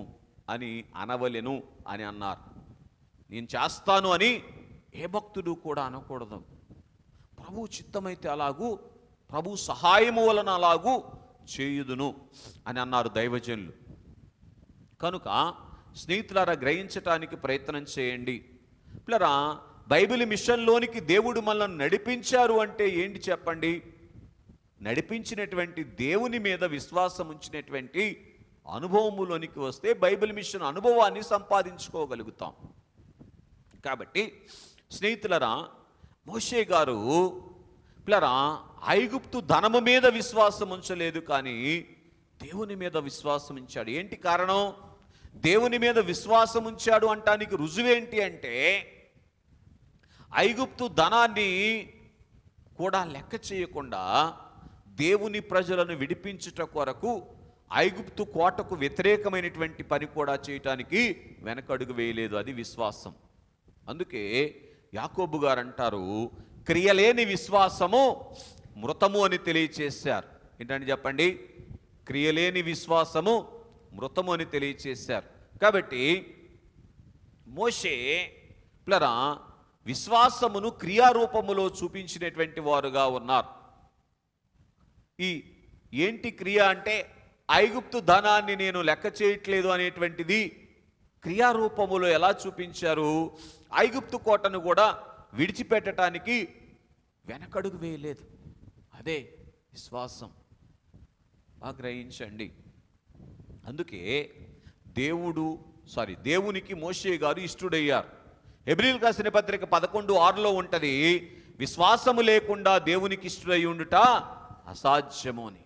అని అనవలెను అని అన్నారు. నేను చేస్తాను అని ఏ భక్తుడు కూడా అనకూడదు. ప్రభు చిత్తమైతే అలాగూ, ప్రభు సహాయము వలన అలాగూ చేయుదును అని అన్నారు దైవజనులు. కనుక స్నేహితులారా గ్రహించటానికి ప్రయత్నం చేయండి. పిల్లరా బైబిల్ మిషన్లోనికి దేవుడు మనల్ని నడిపించారు అంటే ఏంటి చెప్పండి? నడిపించినటువంటి దేవుని మీద విశ్వాసం ఉంచినటువంటి అనుభవములోనికి వస్తే బైబిల్ మిషన్ అనుభవాన్ని సంపాదించుకోగలుగుతాం. కాబట్టి స్నేహితులరా మోషే గారు పిల్లరా ఐగుప్తు ధనము మీద విశ్వాసం ఉంచలేదు, కానీ దేవుని మీద విశ్వాసం ఉంచాడు. ఏంటి కారణం? దేవుని మీద విశ్వాసం ఉంచాడు అంటానికి రుజువేంటి అంటే, ఐగుప్తు ధనాన్ని కూడా లెక్క చేయకుండా దేవుని ప్రజలను విడిపించుట కొరకు ఐగుప్తు కోటకు వ్యతిరేకమైనటువంటి పని కూడా చేయటానికి వెనకడుగు వేయలేదు. అది విశ్వాసం. అందుకే యాకోబు గారు అంటారు, క్రియలేని విశ్వాసము మృతము అని తెలియచేశారు. ఏంటంటే చెప్పండి, క్రియలేని విశ్వాసము మృతము అని తెలియచేశారు. కాబట్టి మోషే ప్లరా విశ్వాసమును క్రియారూపములో చూపించినటువంటి వారుగా ఉన్నారు. ఈ ఏంటి క్రియ అంటే, ఐగుప్తు ధనాన్ని నేను లెక్క చేయట్లేదు అనేటువంటిది క్రియారూపములో ఎలా చూపించారు? ఐగుప్తు కోటను కూడా విడిచిపెట్టడానికి వెనకడుగు వేయలేదు. అదే విశ్వాసం. బాగా గ్రహించండి. అందుకే దేవునికి మోషే గారు ఇష్టుడయ్యారు. హెబ్రీయులకు రాసిన పత్రిక 11:6లో ఉంటుంది, విశ్వాసము లేకుండా దేవునికి ఇష్టుడై ఉండుట అసాధ్యము అని.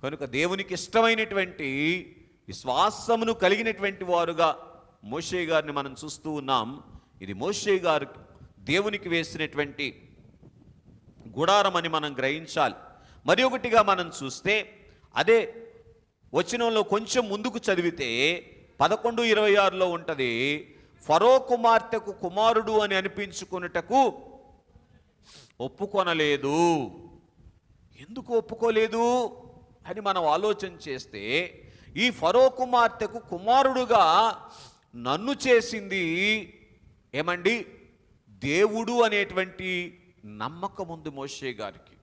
కనుక దేవునికి ఇష్టమైనటువంటి విశ్వాసమును కలిగినటువంటి వారుగా మోషే గారిని మనం చూస్తూ ఉన్నాం. ఇది మోషే గారు దేవునికి వేసినటువంటి గుడారం అని మనం గ్రహించాలి. మరి ఒకటిగా మనం చూస్తే అదే వచనంలో కొంచెం ముందుకు చదివితే 11:26లో ఉంటుంది, ఫరో కుమార్తెకు కుమారుడు అని అనిపించుకొనుటకు ఒప్పుకొనలేదు. ఎందుకు ఒప్పుకోలేదు అని మనం ఆలోచన చేస్తే, ఈ ఫరో కుమార్తెకు కుమారుడుగా నన్ను చేసింది ఏమండి దేవుడు అనేటువంటి నమ్మకం ఉంది మోషే గారికి.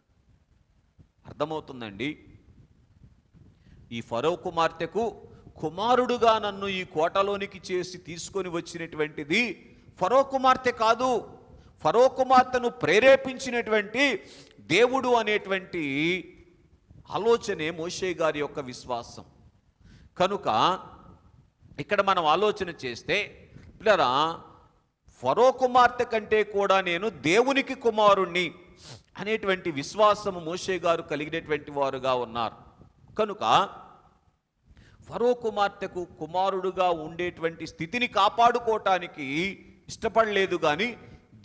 అర్థమవుతుందండి? ఈ ఫరో కుమార్తెకు కుమారుడుగా నన్ను ఈ కోటలోనికి చేసి తీసుకొని వచ్చినటువంటిది ఫరో కుమార్తె కాదు, ఫరో కుమార్తెను ప్రేరేపించినటువంటి దేవుడు అనేటువంటి ఆలోచనే మోషే గారి యొక్క విశ్వాసం. కనుక ఇక్కడ మనం ఆలోచన చేస్తే పిల్లరా, ఫరో కుమార్తె కంటే కూడా నేను దేవునికి కుమారుణ్ణి అనేటువంటి విశ్వాసము మోషే గారు కలిగినటువంటి వారుగా ఉన్నారు. కనుక ఫరో కుమార్తెకు కుమారుడుగా ఉండేటువంటి స్థితిని కాపాడుకోవటానికి ఇష్టపడలేదు, కానీ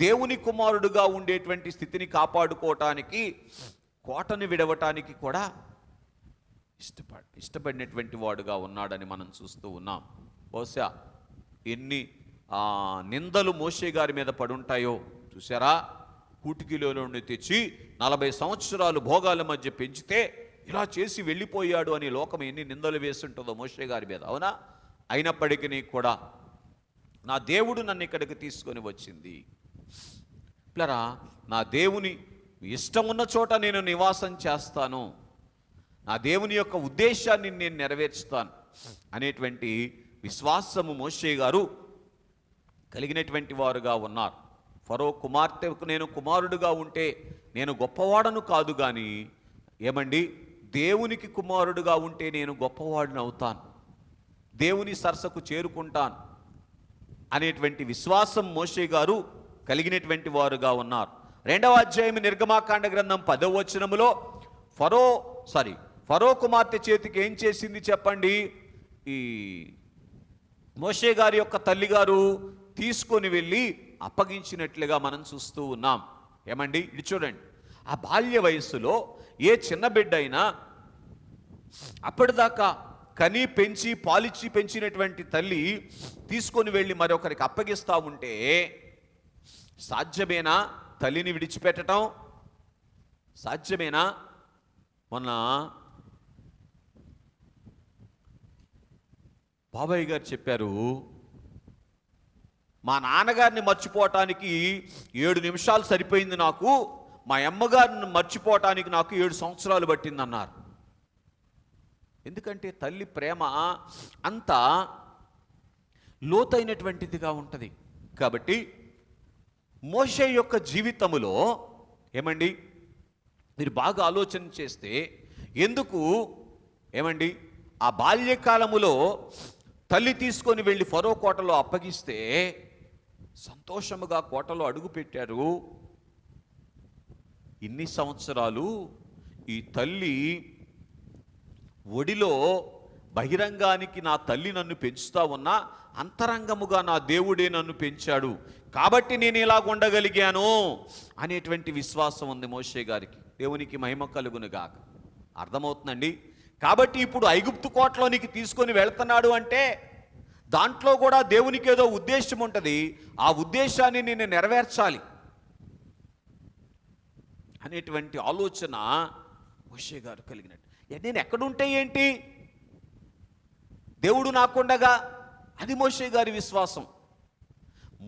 దేవుని కుమారుడుగా ఉండేటువంటి స్థితిని కాపాడుకోవటానికి కోటను విడవటానికి కూడా ఇష్టపడినటువంటి వాడుగా ఉన్నాడని మనం చూస్తూ ఉన్నాం. బహుశా ఎన్ని నిందలు మోషే గారి మీద పడుంటాయో చూసారా. కూటికిలో నుండి తెచ్చి 40 సంవత్సరాలు భోగాల మధ్య పెంచితే ఇలా చేసి వెళ్ళిపోయాడు అని లోకం ఎన్ని నిందలు వేస్తుంటుందో మోషే గారి మీద, అవునా? అయినప్పటికీ కూడా నా దేవుడు నన్ను ఇక్కడికి తీసుకొని వచ్చింది పిల్లరా, నా దేవుని ఇష్టం ఉన్న చోట నేను నివాసం చేస్తాను, నా దేవుని యొక్క ఉద్దేశాన్ని నేను నెరవేర్చుతాను అనేటువంటి విశ్వాసము మోషే గారు కలిగినటువంటి వారుగా ఉన్నారు. ఫరో కుమార్తెకు నేను కుమారుడుగా ఉంటే నేను గొప్పవాడను కాదు, కానీ ఏమండి, దేవునికి కుమారుడుగా ఉంటే నేను గొప్పవాడిని అవుతాను, దేవుని సరసకు చేరుకుంటాను అనేటువంటి విశ్వాసం మోషే గారు కలిగినటువంటి వారుగా ఉన్నారు. 2వ అధ్యాయం నిర్గమాకాండ గ్రంథం 10వ వచనములో ఫరో కుమార్తె చేతికి ఏం చేసింది చెప్పండి? ఈ మోషే గారి యొక్క తల్లిగారు తీసుకొని వెళ్ళి అప్పగించినట్లుగా మనం చూస్తూ ఉన్నాం. ఏమండి, ఇది చూడండి, ఆ బాల్య వయస్సులో ఏ చిన్న బిడ్డ అయినా అప్పటిదాకా కని పెంచి పాలిచ్చి పెంచినటువంటి తల్లి తీసుకొని వెళ్ళి మరొకరికి అప్పగిస్తూ ఉంటే సాధ్యమేనా తల్లిని విడిచిపెట్టడం? సాధ్యమేనా? మొన్న బాబాయ్ గారు చెప్పారు, మా నాన్నగారిని మర్చిపోవటానికి 7 నిమిషాలు సరిపోయింది నాకు, మా అమ్మగారిని మర్చిపోవటానికి నాకు 7 సంవత్సరాలు పట్టిందన్నారు. ఎందుకంటే తల్లి ప్రేమ అంత లోతైనటువంటిదిగా ఉంటుంది. కాబట్టి మోషే యొక్క జీవితములో ఏమండి, మీరు బాగా ఆలోచన చేస్తే ఎందుకు ఏమండి ఆ బాల్యకాలములో తల్లి తీసుకొని వెళ్ళి ఫరో కోటలో అప్పగిస్తే సంతోషముగా కోటలో అడుగు పెట్టారు. ఇన్ని సంవత్సరాలు ఈ తల్లి ఒడిలో బహిరంగానికి నా తల్లి నన్ను పెంచుతా ఉన్నా అంతరంగముగా నా దేవుడే నన్ను పెంచాడు, కాబట్టి నేను ఇలా ఉండగలిగాను అనేటువంటి విశ్వాసం ఉంది మోషే గారికి. దేవునికి మహిమ కలుగును గాక. అర్థమవుతుందండి? కాబట్టి ఇప్పుడు ఐగుప్తు కోటలోనికి తీసుకొని వెళ్తున్నాడు అంటే దాంట్లో కూడా దేవునికి ఏదో ఉద్దేశం ఉంటుంది, ఆ ఉద్దేశాన్ని నేను నెరవేర్చాలి అనేటువంటి ఆలోచన మోషే గారు కలిగినట్టు. నేను ఎక్కడుంటే ఏంటి, దేవుడు నాకుండగా, అది మోషే గారి విశ్వాసం.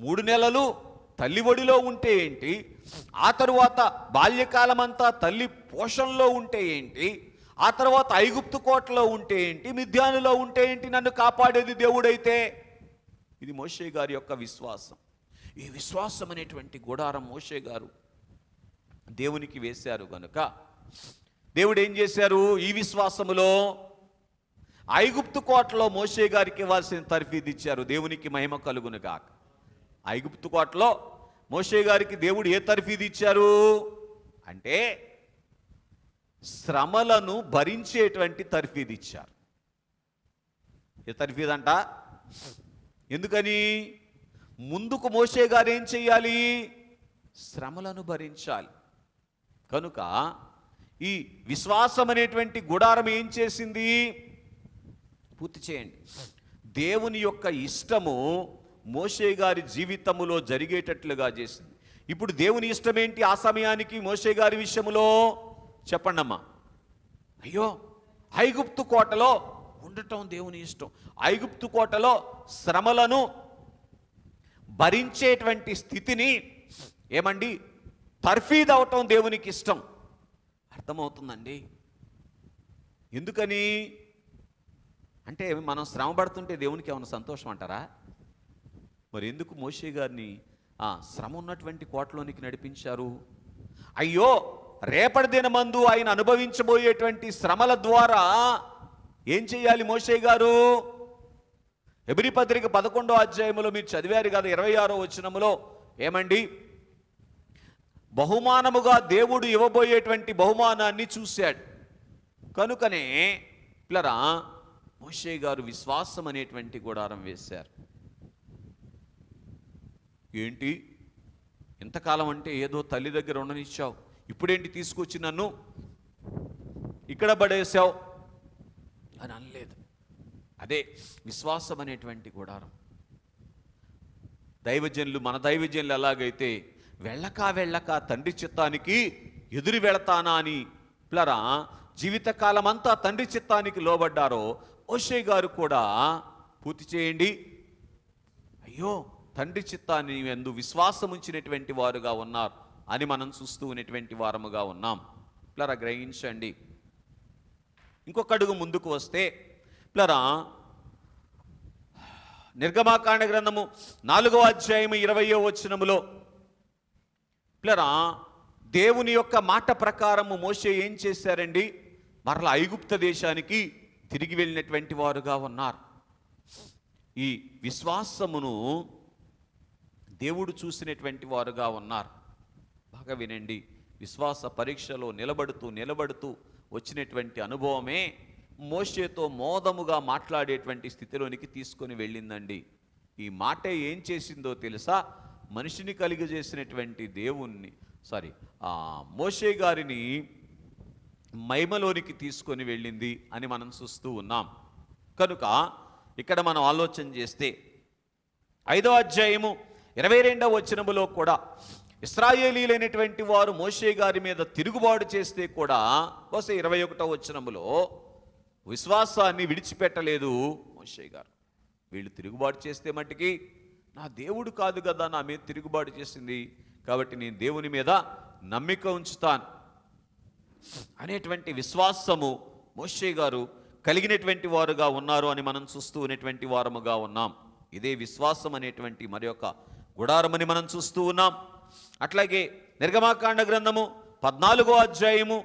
3 నెలలు తల్లి ఒడిలో ఉంటే ఏంటి, ఆ తరువాత బాల్యకాలం అంతా తల్లి పోషణలో ఉంటే ఏంటి, ఆ తర్వాత ఐగుప్తు కోటలో ఉంటే ఏంటి, మిద్యానులో ఉంటే ఏంటి, నన్ను కాపాడేది దేవుడైతే. ఇది మోషే గారి యొక్క విశ్వాసం. ఈ విశ్వాసం అనేటువంటి గుడారం మోషే గారు దేవునికి వేశారు గనుక దేవుడు ఏం చేశారు, ఈ విశ్వాసములో ఐగుప్తు కోటలో మోషే గారికి ఇవ్వాల్సిన తర్ఫీదు ఇచ్చారు. దేవునికి మహిమ కలుగును గాక. ఐగుప్తు కోటలో మోషే గారికి దేవుడు ఏ తర్ఫీదు ఇచ్చారు అంటే శ్రమలను భరించేటువంటి తర్ఫీదు ఇచ్చారు. ఏ తర్ఫీదు అంట? ఎందుకని? ముందుకు మోషే గారు ఏం చెయ్యాలి? శ్రమలను భరించాలి. కనుక ఈ విశ్వాసం అనేటువంటి గుడారం ఏం చేసింది? పూర్తి చేయండి. దేవుని యొక్క ఇష్టము మోషే గారి జీవితములో జరిగేటట్లుగా చేసింది. ఇప్పుడు దేవుని ఇష్టం ఏంటి ఆ సమయానికి మోషే గారి విషయములో? చెప్పండి అమ్మా. అయ్యో, ఐగుప్తు కోటలో ఉండటం దేవుని ఇష్టం. ఐగుప్తు కోటలో శ్రమలను భరించేటువంటి స్థితిని ఏమండి తర్ఫీదు అవటం దేవునికి ఇష్టం. అర్థమవుతుందండి? ఎందుకని అంటే మనం శ్రమ పడుతుంటే దేవునికి ఏమైనా సంతోషం అంటారా? మరి ఎందుకు మోషే గారిని శ్రమ ఉన్నటువంటి కోటలోనికి నడిపించారు? అయ్యో, రేపటి దినమందు ఆయన అనుభవించబోయేటువంటి శ్రమల ద్వారా ఏం చేయాలి మోషే గారు? హెబ్రీ పత్రిక 11వ అధ్యాయంలో మీరు చదివారు కదా, 26వ వచనములో ఏమండి? బహుమానముగా దేవుడు ఇవ్వబోయేటువంటి బహుమానాన్ని చూశాడు. కనుకనే పిల్లరా మోషే గారు విశ్వాసం అనేటువంటి గుడారం వేశారు. ఏంటి ఇంతకాలం అంటే ఏదో తల్లి దగ్గర ఉండనిచ్చావు, ఇప్పుడేంటి తీసుకొచ్చి నన్ను ఇక్కడ పడేసావు అని అనలేదు. అదే విశ్వాసం అనేటువంటి గుడారం. దైవజనులు, మన దైవజనులు ఎలాగైతే వెళ్ళక తండ్రి చిత్తానికి ఎదురు వెళతానా అని పిల్లరా జీవితకాలం అంతా తండ్రి చిత్తానికి లోబడ్డారో, మోషే గారు కూడా పూర్తి చేయండి. అయ్యో తండ్రి చిత్తాన్ని ఎందు విశ్వాసం ఉంచినటువంటి వారుగా ఉన్నారు అని మనం చూస్తూ ఉన్నటువంటి వారముగా ఉన్నాం. పిల్లరా గ్రహించండి. ఇంకొక అడుగు ముందుకు వస్తే పిల్లరా నిర్గమాకాండ గ్రంథము 4వ అధ్యాయము 20వ వచనములో పిల్లరా దేవుని యొక్క మాట ప్రకారము మోషే ఏం చేశారండి? మరలా ఐగుప్త దేశానికి తిరిగి వెళ్ళినటువంటి వారుగా ఉన్నారు. ఈ విశ్వాసమును దేవుడు చూసినటువంటి వారుగా ఉన్నారు. బాగా వినండి. విశ్వాస పరీక్షలో నిలబడుతూ వచ్చినటువంటి అనుభవమే మోషేతో మోదముగా మాట్లాడేటువంటి స్థితిలోనికి తీసుకొని వెళ్ళిందండి. ఈ మాటే ఏం చేసిందో తెలుసా? మనిషిని కలిగజేసినటువంటి మోషే గారిని మహిమలోనికి తీసుకొని వెళ్ళింది అని మనం చూస్తూ ఉన్నాం. కనుక ఇక్కడ మనం ఆలోచన చేస్తే 5వ అధ్యాయము 22వ వచనములో కూడా ఇశ్రాయేలీలైనటువంటి వారు మోషే గారి మీద తిరుగుబాటు చేస్తే కూడా 21వ వచనములో విశ్వాసాన్ని విడిచిపెట్టలేదు మోషే గారు. వీళ్ళు తిరుగుబాటు చేస్తే మట్టుకి నా దేవుడు కాదు కదా నా మీద తిరుగుబాటు చేసింది, కాబట్టి నేను దేవుని మీద నమ్మిక ఉంచుతాను అనేటువంటి విశ్వాసము మోషే గారు కలిగినటువంటి వారుగా ఉన్నారు అని మనం చూస్తూ ఉన్నటువంటి వారముగా ఉన్నాం. ఇదే విశ్వాసం అనేటువంటి మరి యొక్క గుడారమని మనం చూస్తూ ఉన్నాం. అట్లాగే నిర్గమాకాండ గ్రంథము 14వ అధ్యాయము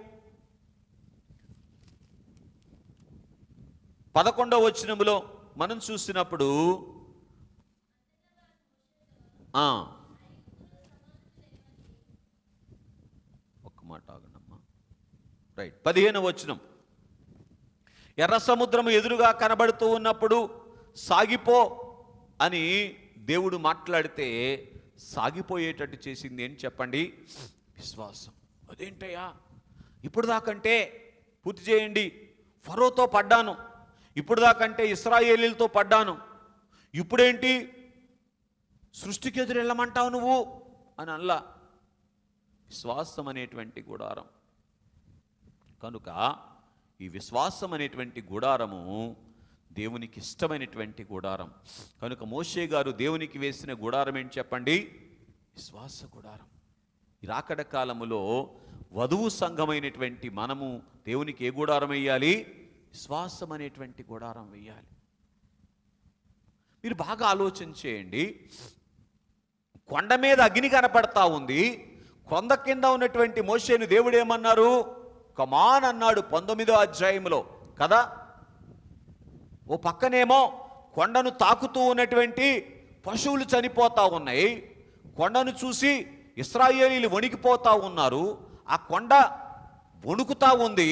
11వ వచనములో మనం చూసినప్పుడు ఒక్క మాట ఆగండమ్మా. రైట్, 15వ వచనం. ఎర్ర సముద్రము ఎదురుగా కనబడుతూ ఉన్నప్పుడు సాగిపో అని దేవుడు మాట్లాడితే సాగిపోయేటట్టు చేసింది ఏం చెప్పండి? విశ్వాసం. అదేంటయ్యా, ఇప్పుడు దాకంటే పూర్తి చేయండి, ఫరోతో పడ్డాను, ఇప్పుడు దాకంటే ఇశ్రాయేలీలతో పడ్డాను, ఇప్పుడేంటి సృష్టికి ఎదురు వెళ్ళమంటావు నువ్వు అని అల్లా. విశ్వాసం అనేటువంటి గుడారం. కనుక ఈ విశ్వాసం అనేటువంటి గుడారము దేవునికి ఇష్టమైనటువంటి గుడారం. కనుక మోషే గారు దేవునికి వేసిన గుడారం ఏంటి చెప్పండి? విశ్వాస గుడారం. ఈ రాకడ కాలములో వధువు సంఘమైనటువంటి మనము దేవునికి ఏ గుడారం వేయాలి? విశ్వాసం అనేటువంటి గుడారం వేయాలి. మీరు బాగా ఆలోచన చేయండి. కొండ మీద అగ్ని కనపడతా ఉంది, కొండ కింద ఉన్నటువంటి మోషేను దేవుడు ఏమన్నారు? కమాన్ అన్నాడు 19వ అధ్యాయంలో కదా. ఓ పక్కనేమో కొండను తాకుతూ ఉన్నటువంటి పశువులు చనిపోతా ఉన్నాయి, కొండను చూసి ఇశ్రాయేలీలు వణికిపోతా ఉన్నారు, ఆ కొండ వణుకుతా ఉంది.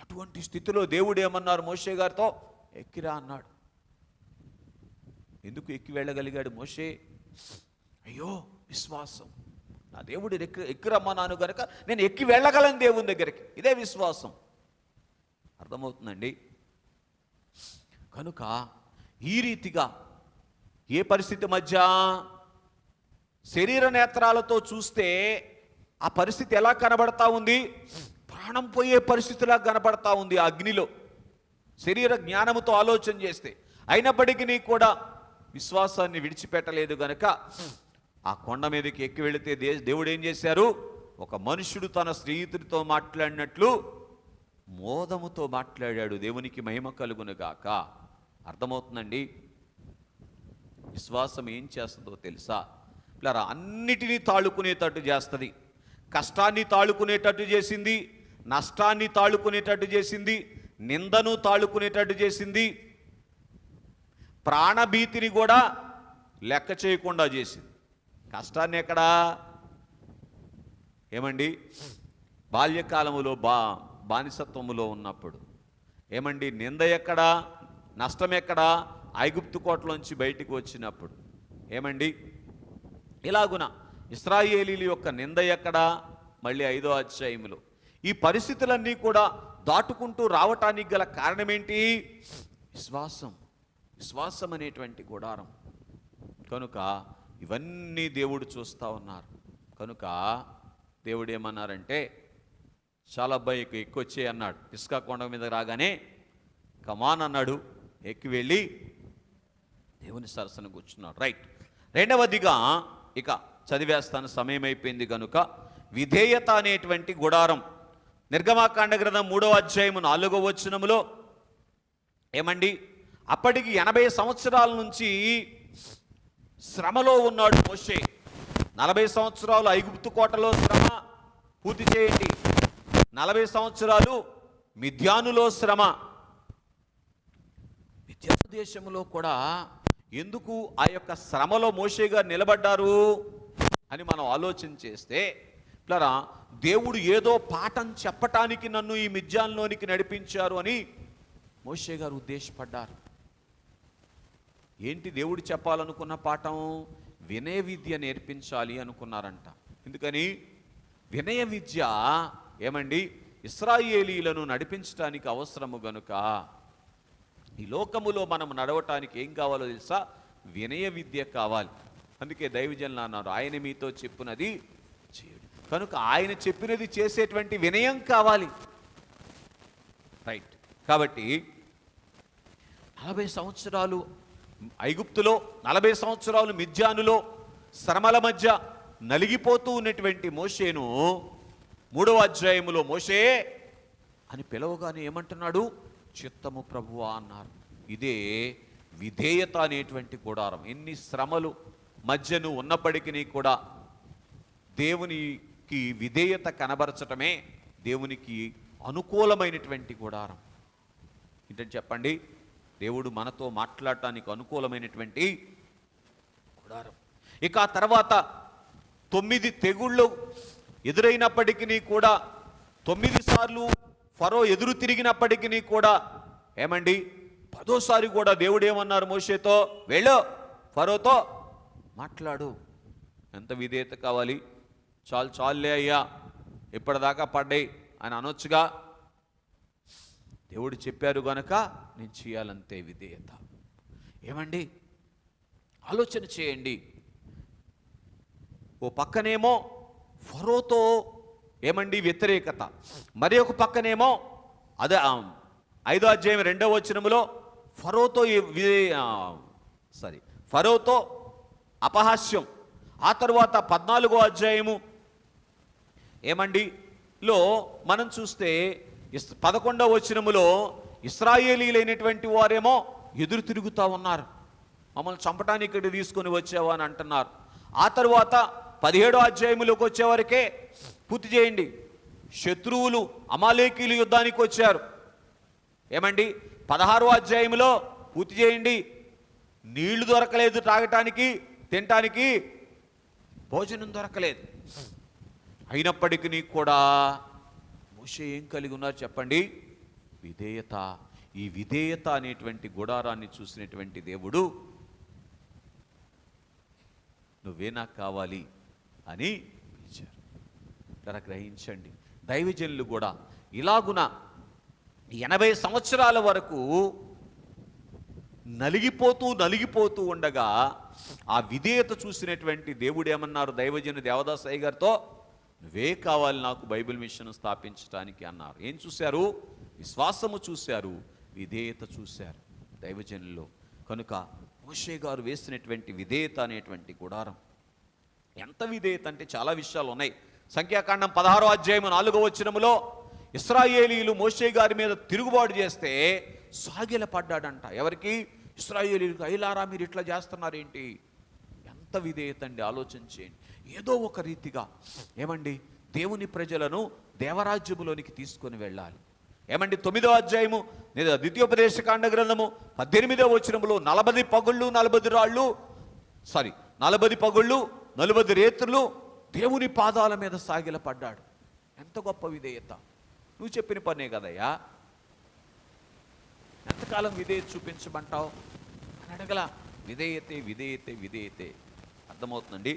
అటువంటి స్థితిలో దేవుడు ఏమన్నారు మోషే గారితో? ఎక్కిరా అన్నాడు. ఎందుకు ఎక్కి వెళ్ళగలిగాడు మోషే? అయ్యో విశ్వాసం. నా దేవుడు ఎక్కిరమ్మన్నాను గనక నేను ఎక్కి వెళ్ళగలను దేవుని దగ్గరికి. ఇదే విశ్వాసం. అర్థమవుతుందండి? కనుక ఈ రీతిగా ఏ పరిస్థితి మధ్య శరీర నేత్రాలతో చూస్తే ఆ పరిస్థితి ఎలా కనబడతా ఉంది? ప్రాణం పోయే పరిస్థితిలా కనబడతా ఉంది ఆ అగ్నిలో, శరీర జ్ఞానముతో ఆలోచన చేస్తే. అయినప్పటికీ కూడా విశ్వాసాన్ని విడిచిపెట్టలేదు గనక ఆ కొండ మీదకి ఎక్కి వెళితే దేవుడు ఏం చేశారు? ఒక మనుషుడు తన స్నేహితుడితో మాట్లాడినట్లు మోదముతో మాట్లాడాడు. దేవునికి మహిమ కలుగునుగాక. అర్థమవుతుందండి? విశ్వాసం ఏం చేస్తుందో తెలుసా? ఇలా అన్నిటినీ తాళుకునేటట్టు చేస్తుంది. కష్టాన్ని తాళుకునేటట్టు చేసింది, నష్టాన్ని తాళుకునేటట్టు చేసింది, నిందను తాళుకునేటట్టు చేసింది. ప్రాణభీతిని కూడా లెక్క చేయకుండా చేసింది. కష్టాన్ని ఎక్కడా ఏమండి, బాల్యకాలములో బానిసత్వములో ఉన్నప్పుడు ఏమండి, నింద ఎక్కడా, నష్టం ఎక్కడా, ఐగుప్తు కోటలోంచి బయటికి వచ్చినప్పుడు ఏమండి, ఇలాగున ఇశ్రాయేలీల యొక్క నింద ఎక్కడా, మళ్ళీ 5వ అధ్యాయములో ఈ పరిస్థితులన్నీ కూడా దాటుకుంటూ రావటానికి గల కారణం ఏంటి? విశ్వాసం అనేటువంటి గుడారం. కనుక ఇవన్నీ దేవుడు చూస్తూ ఉన్నారు. కనుక దేవుడు ఏమన్నారంటే, చాలా అబ్బాయి ఎక్కువచ్చే అన్నాడు. ఇసుక కొండ మీద రాగానే కమాన్ అన్నాడు, ఎక్కి వెళ్ళి దేవుని సరసన కూర్చున్నాడు. రైట్. రెండవదిగా ఇక చదివేస్తాను, సమయం అయిపోయింది కనుక. విధేయత అనేటువంటి గుడారం. నిర్గమాకాండ గ్రంథం 3వ అధ్యాయము 4వ వచనములో ఏమండి, అప్పటికి 80 సంవత్సరాల నుంచి శ్రమలో ఉన్నాడు మోషే. 40 సంవత్సరాలు ఐగుప్తు కోటలో శ్రమ పూర్తి చేయండి, 40 సంవత్సరాలు మిద్యానులో శ్రమ. మిద్యాను దేశంలో కూడా ఎందుకు ఆ యొక్క శ్రమలో మోషే గారు నిలబడ్డారు అని మనం ఆలోచన చేస్తే, ఇట్లా దేవుడు ఏదో పాఠం చెప్పటానికి నన్ను ఈ మిద్యాన్లోనికి నడిపించారు అని మోషే గారు ఉద్దేశపడ్డారు. ఏంటి దేవుడు చెప్పాలనుకున్న పాఠం? వినయ విద్య నేర్పించాలి అనుకున్నారంట. ఎందుకని? వినయ విద్య ఏమండి, ఇశ్రాయేలీలను నడిపించడానికి అవసరము గనుక. ఈ లోకములో మనం నడవటానికి ఏం కావాలో తెలుసా? వినయ విద్య కావాలి. అందుకే దైవజనులు అన్నారు, ఆయన మీతో చెప్పునది చేయుడు. కనుక ఆయన చెప్పినది చేసేటువంటి వినయం కావాలి. రైట్. కాబట్టి 40 సంవత్సరాలు ఐగుప్తులో, 40 సంవత్సరాలు మిద్యానులో శ్రమల మధ్య నలిగిపోతూ ఉన్నటువంటి మోషేను 3వ అధ్యాయములో మోషే అని పిలవగానే ఏమంటున్నాడు? చిత్తము ప్రభువా అన్నారు. ఇదే విధేయత అనేటువంటి గుడారం. ఎన్ని శ్రమలు మధ్యను ఉన్నప్పటికీ కూడా దేవునికి విధేయత కనబరచటమే దేవునికి అనుకూలమైనటువంటి గుడారం. ఏంటంటే చెప్పండి, దేవుడు మనతో మాట్లాడటానికి అనుకూలమైనటువంటి గుడారం. ఇక ఆ తర్వాత 9 తెగుళ్ళు ఎదురైనప్పటికీ కూడా, 9 సార్లు ఫరో ఎదురు తిరిగినప్పటికీ కూడా ఏమండి, 10వ కూడా దేవుడు ఏమన్నారు మోషేతో? వెళ్ళు, ఫరోతో మాట్లాడు. ఎంత విధేయత కావాలి! చాలులే అయ్యా, ఇప్పటిదాకా పడ్డాయి అని అనొచ్చుగా. దేవుడు చెప్పారు గనక నేను చేయాలంతే విధేయత. ఏమండి, ఆలోచన చేయండి. ఓ పక్కనేమో ఫరోతో ఏమండి వ్యతిరేకత, మరి ఒక పక్కనేమో అదే 5వ అధ్యాయం 2వ వచనములో ఫరోతో అపహాస్యం. ఆ తర్వాత 14వ అధ్యాయము ఏమండి లో మనం చూస్తే 11వ వచనములో ఇశ్రాయేలీలైనటువంటి వారేమో ఎదురు తిరుగుతూ ఉన్నారు, మమ్మల్ని చంపటానికి ఇక్కడ తీసుకొని వచ్చావా అని అంటున్నారు. ఆ తర్వాత 17వ అధ్యాయములోకి వచ్చేవరకే పూర్తి చేయండి, శత్రువులు అమాలేకీలు యుద్ధానికి వచ్చారు. ఏమండి 16వ అధ్యాయములో పూర్తి చేయండి, నీళ్లు దొరకలేదు, తాగటానికి తినటానికి భోజనం దొరకలేదు. అయినప్పటికీ కూడా మోషే ఏం కలిగి ఉన్నారు చెప్పండి? విధేయత. ఈ విధేయత అనేటువంటి గుడారాన్ని చూసినటువంటి దేవుడు, నువ్వే నాకు కావాలి అని పిలిచారు. ఇలా గ్రహించండి, దైవజనులు కూడా ఇలాగున 80 సంవత్సరాల వరకు నలిగిపోతూ ఉండగా ఆ విధేయత చూసినటువంటి దేవుడు ఏమన్నారు? దైవజను దేవదాస్ అయ్య గారితో, నువ్వే కావాలి నాకు బైబిల్ మిషన్ స్థాపించడానికి అన్నారు. ఏం చూశారు? విశ్వాసము చూశారు, విధేయత చూశారు దైవజనుల్లో. కనుక మోషే గారు వేసినటువంటి విధేయత అనేటువంటి గుడారం ఎంత విధేయత అంటే చాలా విషయాలు ఉన్నాయి. సంఖ్యాకాండం 16వ అధ్యాయం 4వ వచనములో ఇశ్రాయేలీలు మోషే గారి మీద తిరుగుబాటు చేస్తే సాగిలపడ్డాడంట. ఎవరికి? ఇశ్రాయేలీలకు. అయిలారా మీరు ఇట్లా చేస్తున్నారేంటి? ఎంత విధేయత అండి, ఆలోచన చేయండి. ఏదో ఒక రీతిగా ఏమండి దేవుని ప్రజలను దేవరాజ్యములోనికి తీసుకొని వెళ్ళాలి. ఏమండి 9వ అధ్యాయము ద్వితీయోపదేశకాండ గ్రంథము 18వ వచనములో 40 పగుళ్ళు 40 రాళ్ళు 40 పగుళ్ళు 40 రేతులు దేవుని పాదాల మీద సాగిలపడ్డాడు. ఎంత గొప్ప విధేయత! నువ్వు చెప్పిన పనే కదయ్యా, ఎంతకాలం విధేయత చూపించమంటావు అని అడగల. విధేయతే విధేయతే విధేయతే. అర్థమవుతుందండి?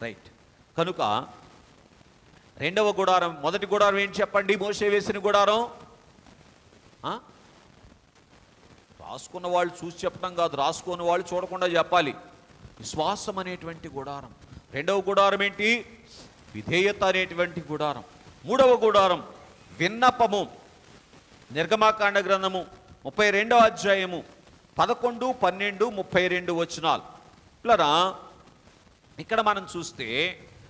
రైట్. కనుక రెండవ గుడారం, మొదటి గుడారం ఏంటి చెప్పండి? మోషే వేసిన గుడారం. రాసుకున్న వాళ్ళు చూసి చెప్పడం కాదు, రాసుకున్న వాళ్ళు చూడకుండా చెప్పాలి. విశ్వాసం అనేటువంటి గుడారం. రెండవ గుడారం ఏంటి? విధేయత అనేటువంటి గుడారం. మూడవ గుడారం విన్నపము. నిర్గమాకాండ గ్రంథము 32వ అధ్యాయము 11, 12, 32 వచనాలు. పిల్లరా ఇక్కడ మనం చూస్తే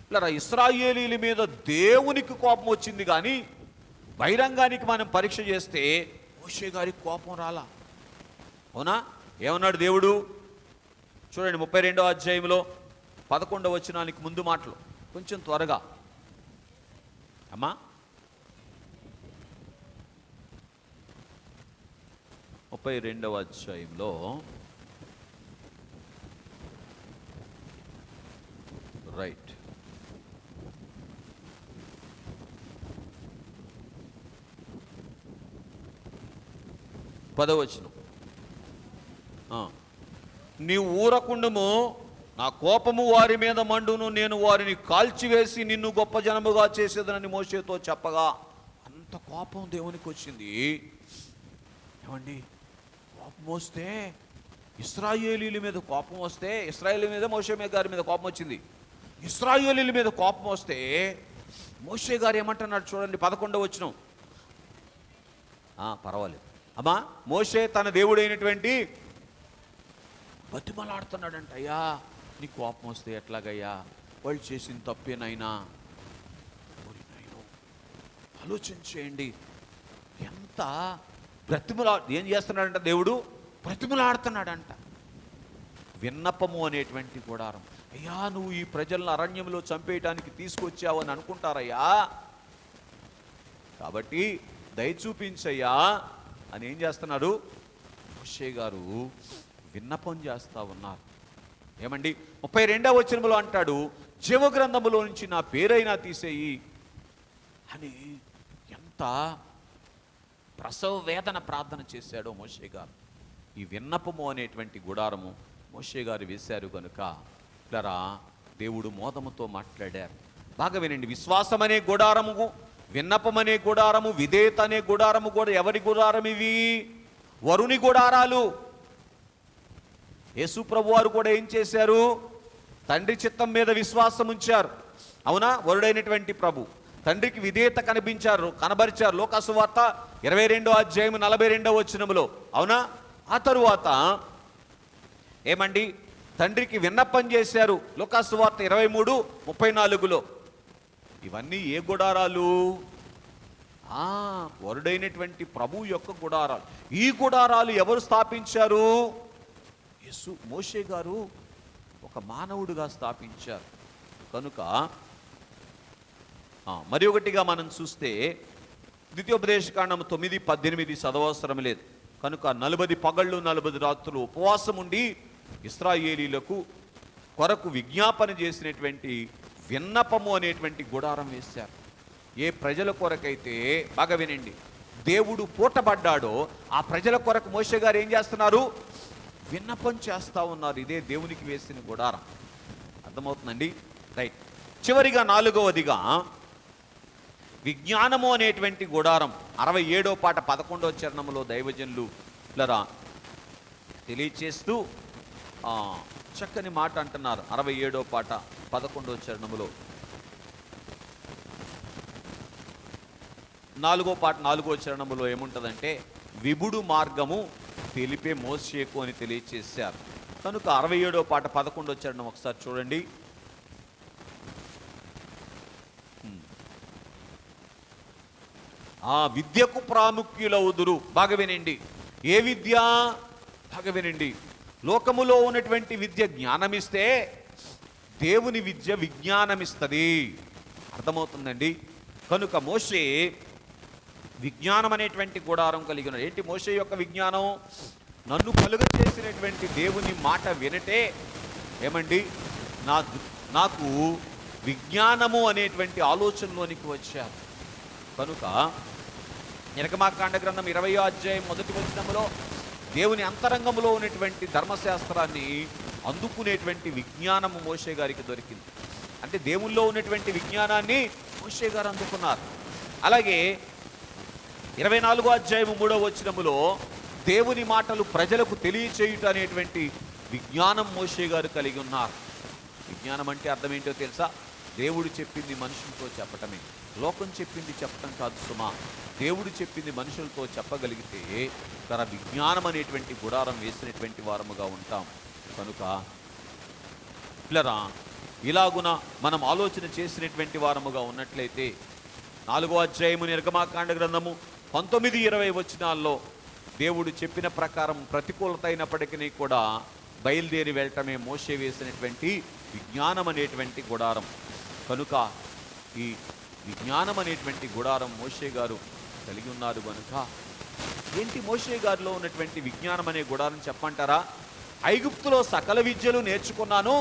పిల్లరా ఇశ్రాయేలీల మీద దేవునికి కోపం వచ్చింది, కానీ బహిరంగానికి మనం పరీక్ష చేస్తే మోషే గారికి కోపం రాలా. అవునా? ఏమన్నాడు దేవుడు? చూడండి 32వ అధ్యాయంలో 11వ వచనానికి ముందు మాటలు కొంచెం త్వరగా అమ్మా. 32వ అధ్యాయంలో రైట్ 10వ వచనం. నీవు ఊరకుండము, నా కోపము వారి మీద మండును, నేను వారిని కాల్చివేసి నిన్ను గొప్ప జనముగా చేసేదనని మోషేతో చెప్పగా. అంత కోపం దేవునికి వచ్చింది. ఏమండి, కోపం వస్తే ఇశ్రాయేలీల మీద కోపం వస్తే, ఇశ్రాయేలీల మీద మోషే గారి మీద కోపం వచ్చింది. ఇశ్రాయేలీల మీద కోపం వస్తే మోషే గారు ఏమంటున్నాడు చూడండి 11వ వచనం. పర్వాలేదు అమ్మా. మోషే తన దేవుడైనటువంటి బతిమలాడుతున్నాడంట. అయ్యా, నీ కోపం వస్తే ఎట్లాగయ్యా? వాళ్ళు చేసిన తప్పేనైనా ఆలోచించేయండి. ఎంత ఏం చేస్తున్నాడంట దేవుడు? బ్రతిమలాడుతున్నాడంట. విన్నపము అనేటువంటి గుడారం. అయ్యా, నువ్వు ఈ ప్రజలను అరణ్యంలో చంపేయటానికి తీసుకొచ్చావు అని అనుకుంటారయ్యా, కాబట్టి దయ చూపించయ్యా అని ఏం చేస్తున్నారు? మోషే గారు విన్నపం చేస్తూ ఉన్నారు. ఏమండి 32వ వచనంలో అంటాడు, జీవగ్రంథములో నుంచి నా పేరైనా తీసేయి అని. ఎంత ప్రసవ వేదన ప్రార్థన చేశాడో మోషే గారు. ఈ విన్నపము అనేటువంటి గుడారము మోషే గారు వేశారు కనుక ఇట్లరా దేవుడు మోదముతో మాట్లాడారు. బాగా వినండి. విశ్వాసం అనే గుడారము, విన్నపం అనే గుడారము, విధేయత అనే గుడారము కూడా ఎవరి గుడారం? ఇవి వరుని గుడారాలు. యేసు ప్రభు వారు కూడా ఏం చేశారు? తండ్రి చిత్తం మీద విశ్వాసం ఉంచారు. అవునా? వరుడైనటువంటి ప్రభు తండ్రికి విధేయత కనబరిచారు. లోకా సువార్త 22వ అధ్యాయం 42వ వచనములో. అవునా? ఆ తరువాత ఏమండి? తండ్రికి విన్నపం చేశారు. లోకా సువార్త 23:34లో. ఇవన్నీ ఏ గుడారాలు? వరుడైనటువంటి ప్రభు యొక్క గుడారాలు. ఈ గుడారాలు ఎవరు స్థాపించారు? మోషే గారు ఒక మానవుడిగా స్థాపించారు. కనుక మరి ఒకటిగా మనం చూస్తే ద్వితీయోపదేశకాండం 9:18 చదవవసరం లేదు. కనుక 40 పగళ్ళు 40 రాత్రులు ఉపవాసం ఉండి ఇశ్రాయేలీలకు కొరకు విజ్ఞాపన చేసినటువంటి విన్నపము అనేటువంటి గుడారం వేశారు. ఏ ప్రజల కొరకైతే, బాగా వినండి, దేవుడు పూటబడ్డాడో ఆ ప్రజల కొరకు మోషే గారు ఏం చేస్తున్నారు? విన్నపం చేస్తూ ఉన్నారు. ఇదే దేవునికి వేసిన గుడారం. అర్థమవుతుందండి? రైట్. చివరిగా 4వదిగా విజ్ఞానము అనేటువంటి గుడారం. 67వ పాట 11వ చరణంలో దైవజనులు ఇట్లరా తెలియచేస్తూ చక్కని మాట అంటున్నారు. 67వ పాట 11వ చరణంలో 4వ పాట 4వ చరణంలో ఏముంటుందంటే, విభుడు మార్గము తెలిపే మోషేకు అని తెలియచేశారు. కనుక 67వ పాట 11వ చరణం ఒకసారి చూడండి. విద్యకు ప్రాముఖ్యులవుదురు. బాగా వినండి. ఏ విద్య? బాగా వినండి. లోకములో ఉన్నటువంటి విద్య జ్ఞానమిస్తే దేవుని విద్య విజ్ఞానమిస్తుంది. అర్థమవుతుందండి? కనుక మోషే విజ్ఞానం అనేటువంటి గుడారం కలిగి ఉన్నాడు. ఏంటి మోషే యొక్క విజ్ఞానం? నన్ను కలుగ చేసినటువంటి దేవుని మాట వినటే ఏమండి నాకు విజ్ఞానము అనేటువంటి ఆలోచనలోనికి వచ్చారు. కనుక నిర్గమాకాండ గ్రంథం 20వ అధ్యాయం 1వ వచనములో దేవుని అంతరంగంలో ఉన్నటువంటి ధర్మశాస్త్రాన్ని అందుకునేటువంటి విజ్ఞానము మోషే గారికి దొరికింది. అంటే దేవుల్లో ఉన్నటువంటి విజ్ఞానాన్ని మోషే గారు అందుకున్నారు. అలాగే 24వ అధ్యాయం 3వ వచనములో దేవుని మాటలు ప్రజలకు తెలియచేయుట అనేటువంటి విజ్ఞానం మోషే గారు కలిగి ఉన్నారు. విజ్ఞానం అంటే అర్థం ఏంటో తెలుసా? దేవుడు చెప్పింది మనుషులతో చెప్పటమే. లోకం చెప్పింది చెప్పటం కాదు సుమా. దేవుడు చెప్పింది మనుషులతో చెప్పగలిగితే తన విజ్ఞానం అనేటువంటి గుడారం వేసినటువంటి వారముగా ఉంటాం. కనుక పిల్లరా, ఇలాగున మనం ఆలోచన చేసినటువంటి వారముగా ఉన్నట్లయితే 4వ అధ్యాయము నిర్గమాకాండ గ్రంథము 19-20 వచనాల్లో దేవుడు చెప్పిన ప్రకారం ప్రతికూలత అయినప్పటికీ కూడా బయలుదేరి వెళ్ళటమే మోషే వేసినటువంటి విజ్ఞానం అనేటువంటి గుడారం. కనుక ఈ విజ్ఞానం అనేటువంటి గుడారం మోషే గారు కలిగి ఉన్నారు. కనుక ఏంటి మోషే గారిలో ఉన్నటువంటి విజ్ఞానం అనే గుడారం చెప్పంటారా? ఐగుప్తులో సకల విద్యలు నేర్చుకున్నాను,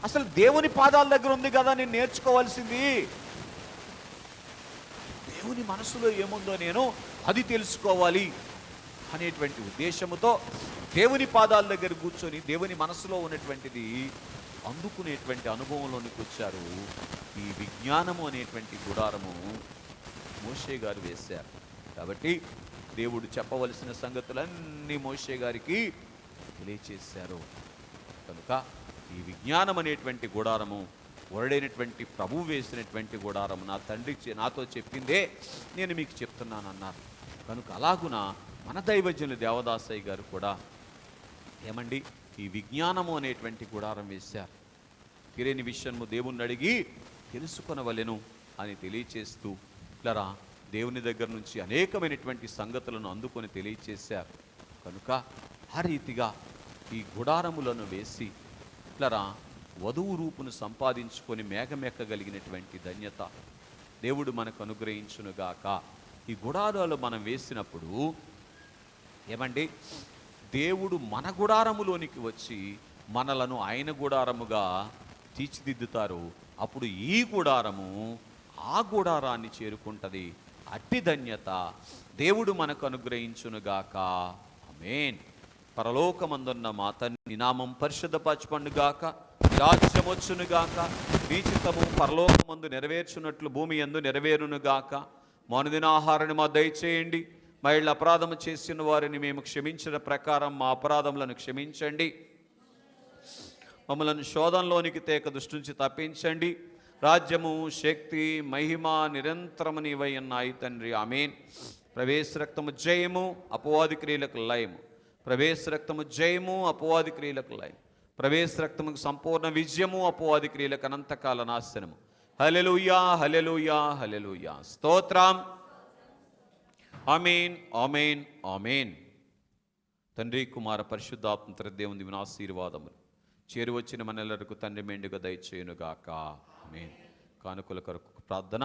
అసలు దేవుని పాదాల దగ్గర ఉంది కదా నేను నేర్చుకోవాల్సింది. దేవుని మనసులో ఏముందో నేను అది తెలుసుకోవాలి అనేటువంటి ఉద్దేశముతో దేవుని పాదాల దగ్గర కూర్చొని దేవుని మనసులో ఉన్నటువంటిది అందుకునేటువంటి అనుభవంలోనికి వచ్చారు. ఈ విజ్ఞానము అనేటువంటి గుడారము మోషే గారు వేశారు. కాబట్టి దేవుడు చెప్పవలసిన సంగతులన్నీ మోషే గారికి తెలియచేశారు. కనుక ఈ విజ్ఞానం అనేటువంటి గుడారము వరుడైనటువంటి ప్రభువు వేసినటువంటి గుడారము. నా తండ్రి నాతో చెప్పిందే నేను మీకు చెప్తున్నానన్నారు. కనుక అలాగున మన దైవజనులు దేవదాసయ్య గారు కూడా ఏమండి ఈ విజ్ఞానము అనేటువంటి గుడారం వేశారు. తెలియని విషయము దేవుణ్ణి అడిగి తెలుసుకొనవలెను అని తెలియచేస్తూ ఇట్లరా దేవుని దగ్గర నుంచి అనేకమైనటువంటి సంగతులను అందుకొని తెలియచేశారు. కనుక ఆ రీతిగా ఈ గుడారములను వేసి ఇట్లరా వధువు రూపును సంపాదించుకొని మేఘమెక్కగలిగినటువంటి ధన్యత దేవుడు మనకు అనుగ్రహించునుగాక. ఈ గుడారాలు మనం వేసినప్పుడు ఏమండి దేవుడు మన గుడారములోనికి వచ్చి మనలను ఆయన గుడారముగా తీర్చిదిద్దుతారు. అప్పుడు ఈ గుడారము ఆ గుడారాన్ని చేరుకుంటుంది. అట్టి ధన్యత దేవుడు మనకు అనుగ్రహించునుగాక. ఆమేన్. పరలోకమందున్న మా తండ్రి నామం పరిశుద్ధపరచబడునుగాక, రాజ్యం వచ్చునుగాక, నీ చిత్తము పరలోకమందు నెరవేర్చున్నట్లు భూమి యందు నెరవేరునుగాక. మానుదిన ఆహారాన్ని మా దయచేయండి. మా ఇళ్ళ అపరాధము చేసిన వారిని మేము క్షమించిన ప్రకారం మా అపరాధములను క్షమించండి. మమ్మలను శోధనలోనికి తేక దుష్టు నుంచి తప్పించండి. రాజ్యము శక్తి మహిమ నిరంతరము నీవై ఉన్నాయి తండ్రి. ఆమేన్. ప్రవేశ రక్తము జయము అపవాది క్రియలకు లయము. ప్రవేశ రక్తము జయము అపవాది క్రియలకు లయము. ప్రవేశ రక్తముకు సంపూర్ణ విజయము అపవాది క్రియలకు అనంతకాల నాశనము. హల్లెలూయా హల్లెలూయా హల్లెలూయా. స్తోత్రం. ఆమేన్ ఆమేన్ ఆమేన్. తండ్రి కుమార పరిశుద్ధాత్మ దేవుని దివ్య ఆశీర్వాదములు చేరువచ్చిన మనెల్లరకు తండ్రి మెండుగా దయచేయునుగాక. ఆమేన్. కానుకల కొరకు ప్రార్థన.